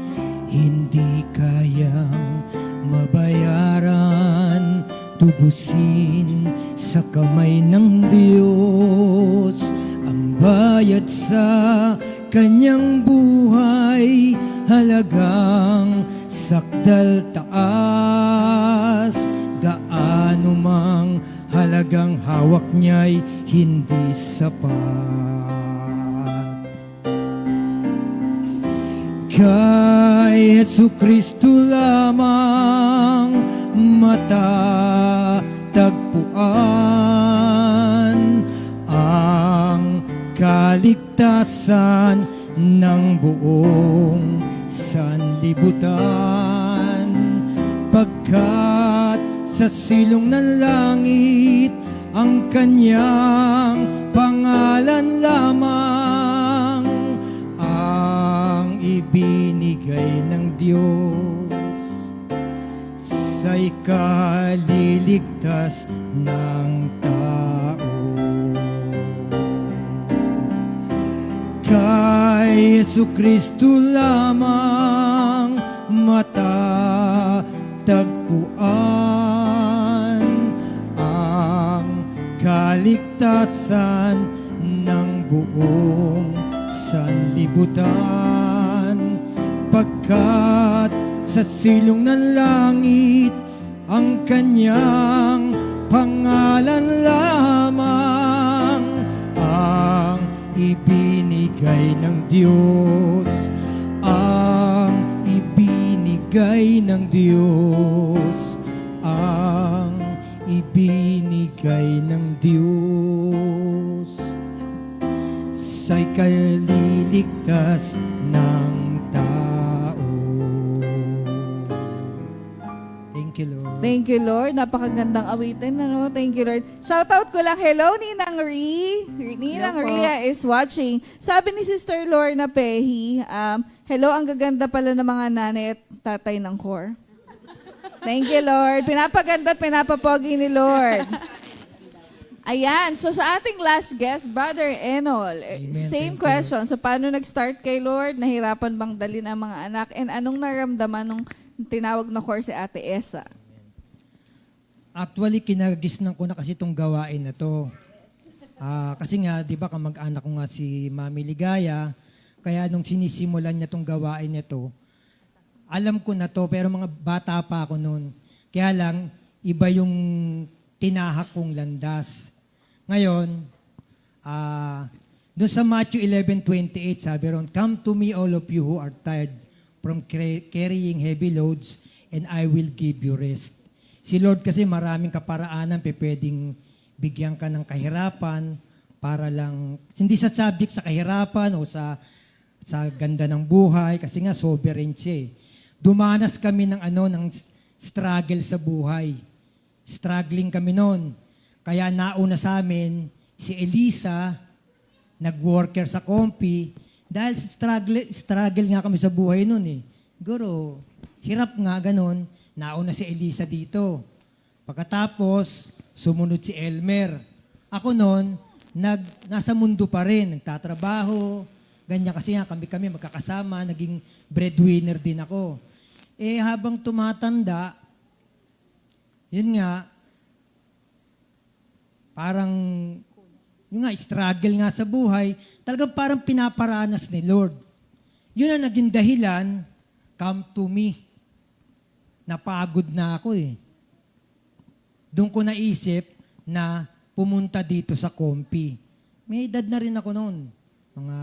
Hindi kayang mabayaran, tubusin sa kamay ng Diyos. Ang bayad sa kanyang buhay, halagang sakdal taas. Gaano mang halagang hawak niya'y hindi sapat. Kay Jesucristo lamang matatagpuan ang kaligtasan ng buong sanlibutan. Pagkat sa silong ng langit ang kanyang pangalan lamang ang ibinigay ng Diyos sa ikaliligtas ng tao. Kay Jesucristo lamang matatagpuan ang kaligtasan ng buong sanlibutan. Pagkat sa silong ng langit ang kanyang pangalan lamang ang ibinigay ng Diyos, ang ibinigay ng Diyos, ang ibinigay ng Diyos sa'y kaliligtas ng tao. Thank you, Lord. Thank you, Lord. Napakagandang awitin, ano? Thank you, Lord. Shoutout ko lang, hello, Ninang Ri. Ninang Hello po. Ria is watching. Sabi ni Sister Lorna Pehi, hello, ang gaganda pala ng mga nanay at tatay ng core. Thank you, Lord. Pinapaganda at pinapapogi ni Lord. Ayan, so sa ating last guest, Brother Enol, same Thank you, question. So paano nag-start kay Lord? Nahirapan bang dalhin ang mga anak? And anong naramdaman nung tinawag na core si Ate Esa? Actually, kinagisnan ko na kasi itong gawain na to. Kasi nga, di ba, kamag-anak ko nga si Mami Ligaya, kaya nung sinisimulan niya itong gawain na to, alam ko na to, pero mga bata pa ako noon. Kaya lang, iba yung tinahak kong landas. Ngayon, doon sa Matthew 11:28, sabi ron, "Come to me all of you who are tired from carrying heavy loads, and I will give you rest." Si Lord kasi maraming kaparaanan, pwedeng bigyan ka ng kahirapan para lang, hindi sa subject sa kahirapan o sa ganda ng buhay, kasi nga sovereign siya. Dumanas kami ng struggle sa buhay. Struggling kami noon. Kaya nauna sa amin si Elisa, nag-worker sa Compi, dahil struggle nga kami sa buhay noon eh. Siguro, hirap nga ganon, nauna si Elisa dito. Pagkatapos, sumunod si Elmer. Ako noon, nasa mundo pa rin, nagtatrabaho, ganyan kasi nga kami magkakasama, naging breadwinner din ako. Habang tumatanda, yun nga, parang, yung nga, struggle nga sa buhay, talagang parang pinaparanas ni Lord. Yun ang naging dahilan, come to me. Napagod na ako eh. Doon ko naisip na pumunta dito sa Compi. May edad na rin ako noon. Mga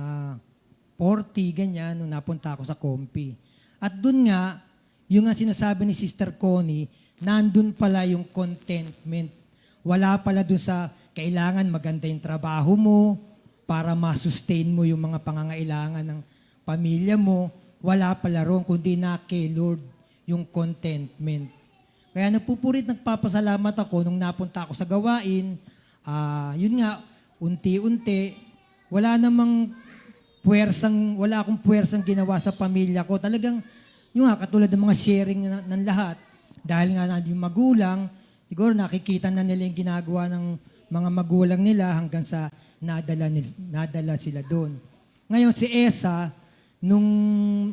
40, ganyan, nung napunta ako sa Compi. At doon nga, yung nga sinasabi ni Sister Connie, nandun pala yung contentment. Wala pala dun sa kailangan maganda yung trabaho mo para ma-sustain mo yung mga pangangailangan ng pamilya mo. Wala pala ron, kundi na kay Lord yung contentment. Kaya nagpapasalamat ako nung napunta ako sa gawain. Yun nga, unti-unti, wala akong puwersang ginawa sa pamilya ko. Talagang, yung nga, katulad ng mga sharing ng lahat, dahil nga yung magulang, siguro nakikita na nila yung ginagawa ng mga magulang nila hanggang sa nadala sila doon. Ngayon, si Esa, nung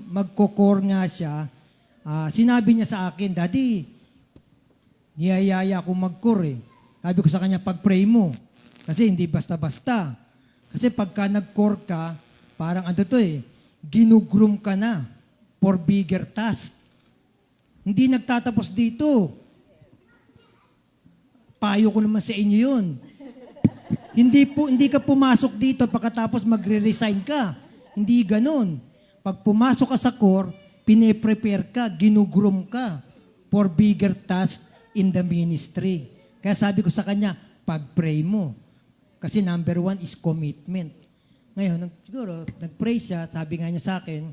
magkokor nga siya, sinabi niya sa akin, "Daddy, niyayaya ako magkor eh." Sabi ko sa kanya, "Pag-pray mo." Kasi hindi basta-basta. Kasi pagka nag-core ka, parang ginugroom ka na for bigger task. Hindi nagtatapos dito. Payo ko naman sa inyo yun. Hindi ka pumasok dito pagkatapos magre-resign ka. Hindi ganun. Pag pumasok ka sa core, pine-prepare ka, ginugroom ka for bigger task in the ministry. Kaya sabi ko sa kanya, pag-pray mo. Kasi number 1 is commitment. Ngayon, siguro, nag-pray siya, sabi nga niya sa akin,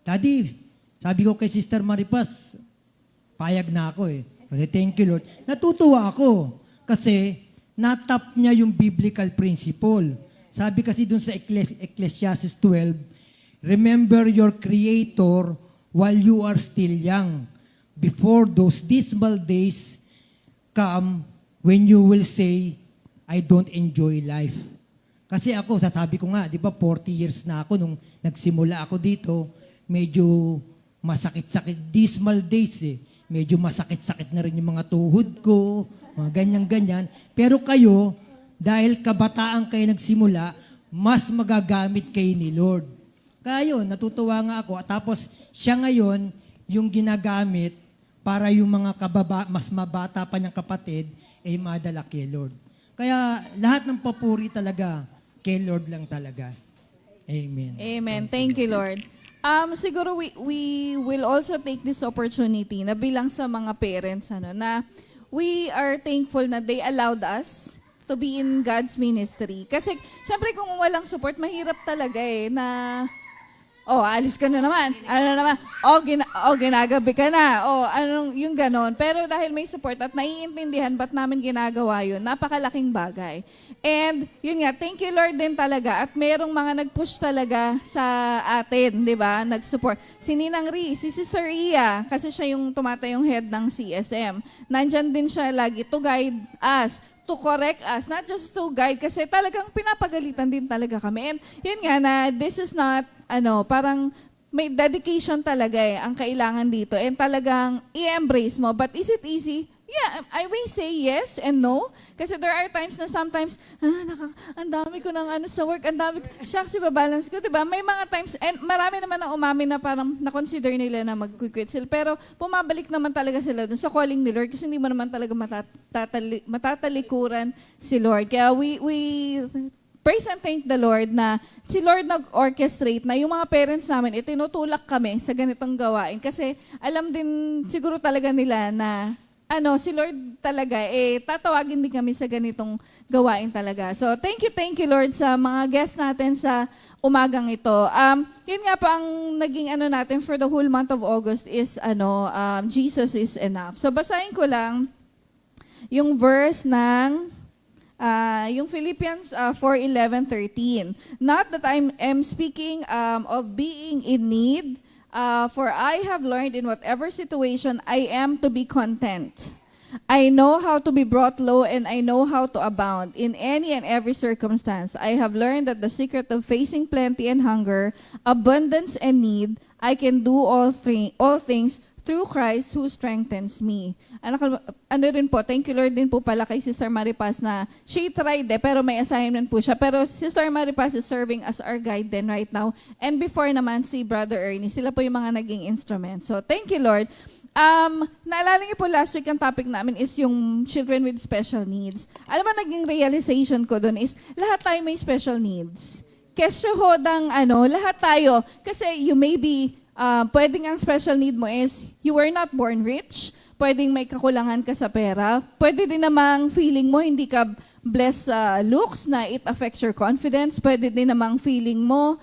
"Daddy," sabi ko kay Sister Maripas, payag na ako eh. Kasi thank you, Lord. Natutuwa ako kasi natap niya yung biblical principle. Sabi kasi dun sa Ecclesiastes 12, "Remember your Creator while you are still young, before those dismal days come when you will say, I don't enjoy life." Kasi ako, sasabi ko nga, di ba 40 years na ako nung nagsimula ako dito, medyo masakit-sakit, dismal days eh. Medyo masakit-sakit na rin yung mga tuhod ko, mga ganyan-ganyan. Pero kayo, dahil kabataan kayo nagsimula, mas magagamit kayo ni Lord. Kaya yun, natutuwa nga ako. Tapos siya ngayon, yung ginagamit para yung mga mas mabata pa niyang kapatid, ay madala kay Lord. Kaya lahat ng papuri talaga, kay Lord lang talaga. Amen. Amen. Thank you, Lord. Siguro we will also take this opportunity na bilang sa mga parents, na we are thankful na they allowed us to be in God's ministry. Kasi, syempre kung walang support, mahirap talaga na Oh, alis ka na naman. Ano naman? Ginagabi ka na. Anong yung ganon. Pero dahil may support at naiintindihan ba't namin ginagawa yun, napakalaking bagay. And yun nga, thank you Lord din talaga. At merong mga nag-push talaga sa atin, di ba? Nag-support. Si Ninang Ri, si Sister Ria, kasi siya yung tumatayong head ng CSM. Nandyan din siya lagi to guide us, to correct us, not just to guide, kasi talagang pinapagalitan din talaga kami. And yun nga na this is not, parang may dedication talaga ang kailangan dito. And talagang i-embrace mo. But is it easy? Yeah, I may say yes and no. Kasi there are times na sometimes, ang dami ko ng sa work, ang dami, shucks, ibabalance ko, diba? May mga times, and marami naman ang umamin na parang na-consider nila na mag-quit sila. Pero pumabalik naman talaga sila dun sa calling ni Lord kasi hindi mo naman talaga matatalikuran si Lord. Kaya we praise and thank the Lord na si Lord nag-orchestrate na yung mga parents namin, itinutulak kami sa ganitong gawain. Kasi alam din siguro talaga nila na si Lord talaga, tatawagin din kami sa ganitong gawain talaga. So, thank you Lord sa mga guests natin sa umagang ito. Yun nga pa ang naging natin for the whole month of August is Jesus is enough. So, basahin ko lang yung verse ng yung Philippians 4:11-13. Not that I am speaking of being in need, for I have learned in whatever situation I am to be content. I know how to be brought low and I know how to abound in any and every circumstance. I have learned that the secret of facing plenty and hunger, abundance and need, I can do all things through Christ who strengthens me. Rin po, thank you Lord din po pala kay Sister Maripas na she tried pero may assignment po siya. Pero Sister Maripas is serving as our guide then right now. And before naman si Brother Ernie, sila po yung mga naging instrument. So thank you Lord. Naalala niyo po last week ang topic namin is yung children with special needs. Alam mo, naging realization ko doon is lahat tayo may special needs. Kesyo hodang lahat tayo. Kasi you may be pwedeng ang special need mo is you were not born rich, pwedeng may kakulangan ka sa pera, pwede din namang feeling mo hindi ka blessed sa looks na it affects your confidence, pwede din namang feeling mo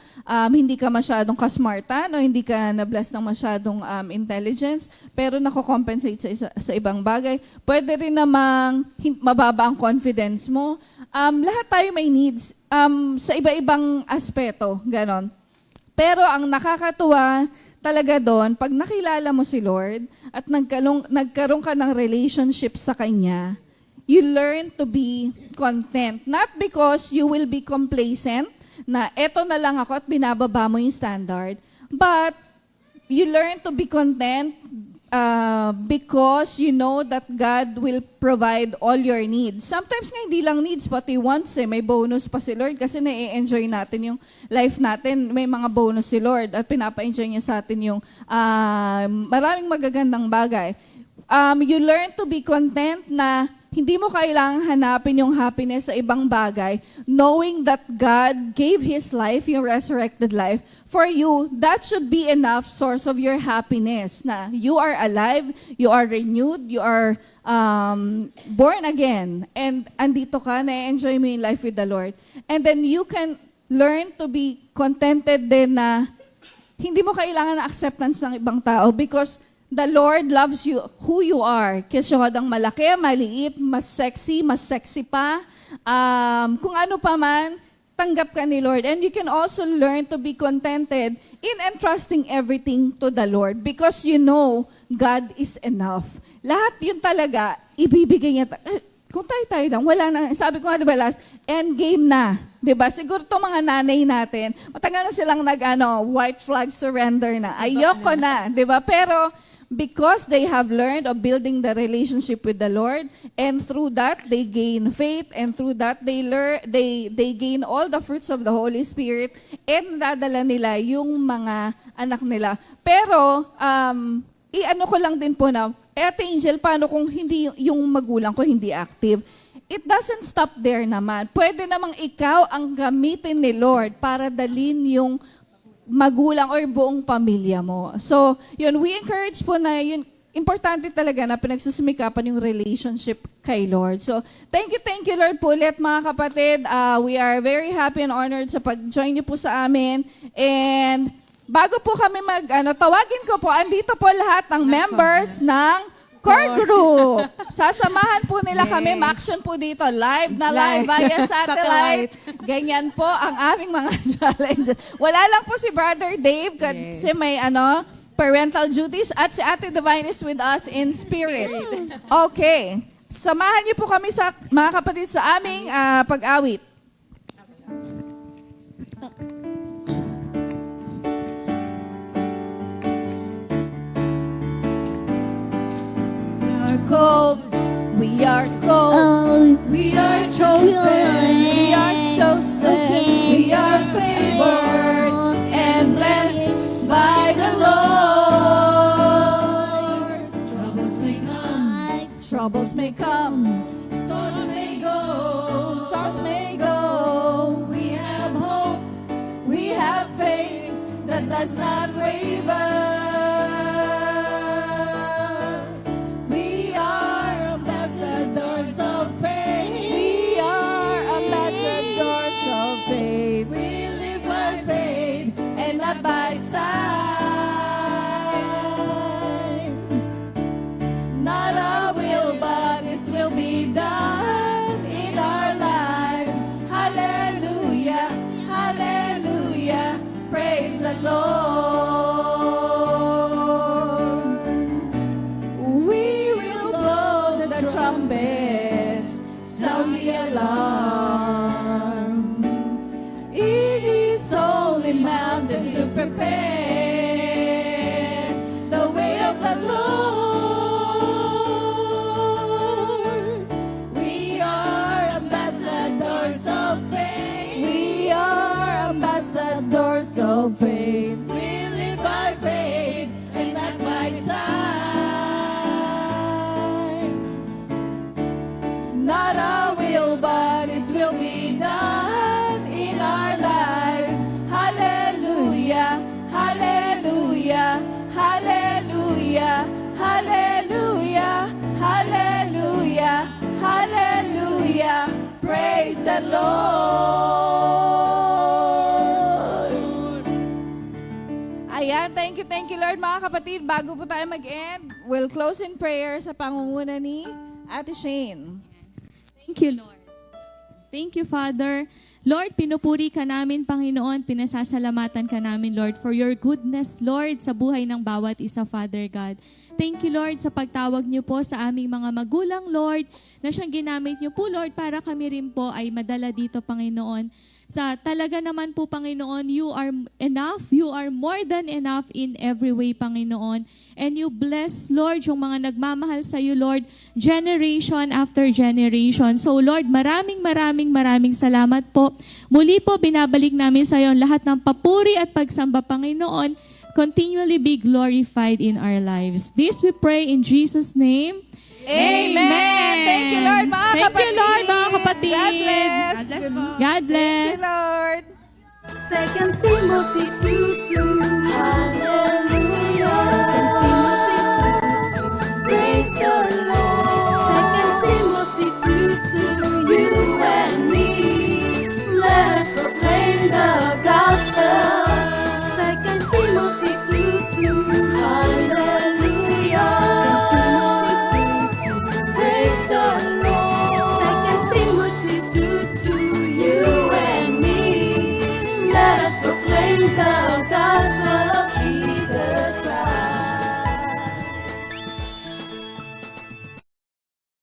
hindi ka masyadong kasmartan o hindi ka na-blessed ng masyadong intelligence, pero nako-compensate sa ibang bagay. Pwede rin namang mababa ang confidence mo. Lahat tayo may needs sa iba-ibang aspeto, ganon. Pero ang nakakatuwa talaga doon, pag nakilala mo si Lord at nagkaroon ka ng relationship sa Kanya, you learn to be content. Not because you will be complacent, na eto na lang ako at binababa mo yung standard, but you learn to be content because you know that God will provide all your needs. Sometimes nga hindi lang needs, pati wants may bonus pa si Lord kasi na-enjoy natin yung life natin. May mga bonus si Lord at pinapa-enjoy niya sa atin yung maraming magagandang bagay. You learn to be content na hindi mo kailangang hanapin yung happiness sa ibang bagay, knowing that God gave His life, yung resurrected life, for you. That should be enough source of your happiness, na you are alive, you are renewed, you are born again, and andito ka, na-enjoy mo yung life with the Lord. And then you can learn to be contented din na hindi mo kailangan ng acceptance ng ibang tao because the Lord loves you who you are. Kasi hodang malaki, maliit, mas sexy pa. Kung ano pa man, tanggap ka ni Lord. And you can also learn to be contented in entrusting everything to the Lord because you know God is enough. Lahat yun talaga, ibibigay niya. Kung tayo lang, wala na. Sabi ko nga, di ba last, end game na. Di ba? Siguro itong mga nanay natin, matagal na silang white flag surrender na. Ayoko na. Di ba? Pero, because they have learned of building the relationship with the Lord, and through that they gain faith, and through that they gain all the fruits of the Holy Spirit, and nadala nila yung mga anak nila. Pero ko lang din po na, Ate Angel, paano kung hindi yung magulang ko hindi active? It doesn't stop there naman. Pwede namang ikaw ang gamitin ni Lord para dalin yung magulang or buong pamilya mo. So, yun, we encourage po na yun, importante talaga na pinagsusumikapan yung relationship kay Lord. So, thank you Lord po ulit mga kapatid. We are very happy and honored sa pag-join niyo po sa amin. And bago po kami tawagin ko po, andito po lahat ng members ng core group. Sasamahan po nila kami, ma-action po dito, live via satellite. Ganyan po ang aming mga challenges. Wala lang po si Brother Dave kasi may parental duties at si Ate Divine is with us in spirit. Okay. Samahan niyo po kami sa mga kapatid sa aming pag-awit. We are called, we are chosen, we are chosen, we are favored and blessed by the Lord. Troubles may come, storms may go. We have hope, we have faith that does not waver. By sight, not our will, but His will be done in our lives. Hallelujah, hallelujah, praise the Lord. We will blow the trumpets, sound the alarm. It is holy mountain to prepare the way of the Lord. We are ambassadors of faith. We are ambassadors of faith. We live by faith and not by sight. Not our will, but His will be done in our lives. Hallelujah, hallelujah, hallelujah, hallelujah, hallelujah, hallelujah. Praise the Lord. Ayan, thank you Lord mga kapatid. Bago po tayo mag-end, we'll close in prayer sa pangunguna ni Ate Shane. Thank you, Lord. Thank you, Father. Lord, pinupuri ka namin, Panginoon. Pinasasalamatan ka namin, Lord, for your goodness, Lord, sa buhay ng bawat isa, Father God. Thank you, Lord, sa pagtawag niyo po sa aming mga magulang, Lord, na siyang ginamit niyo po, Lord, para kami rin po ay madala dito, Panginoon. Sa talaga naman po, Panginoon, you are enough. You are more than enough in every way, Panginoon. And you bless, Lord, yung mga nagmamahal sa iyo, Lord, generation after generation. So, Lord, maraming salamat po. Muli po, binabalik namin sa iyo lahat ng papuri at pagsamba, Panginoon. Continually be glorified in our lives. This we pray in Jesus' name. Amen. Thank you, Lord, mga kapatid. Thank you, Lord, mga kapatid. God bless. God bless. Thank you, Lord. 2 Timothy 2:2. Hallelujah. 2 Timothy 2:2. Praise the Lord. 2 Timothy 2:2. You and me, let us proclaim the gospel. 2 Timothy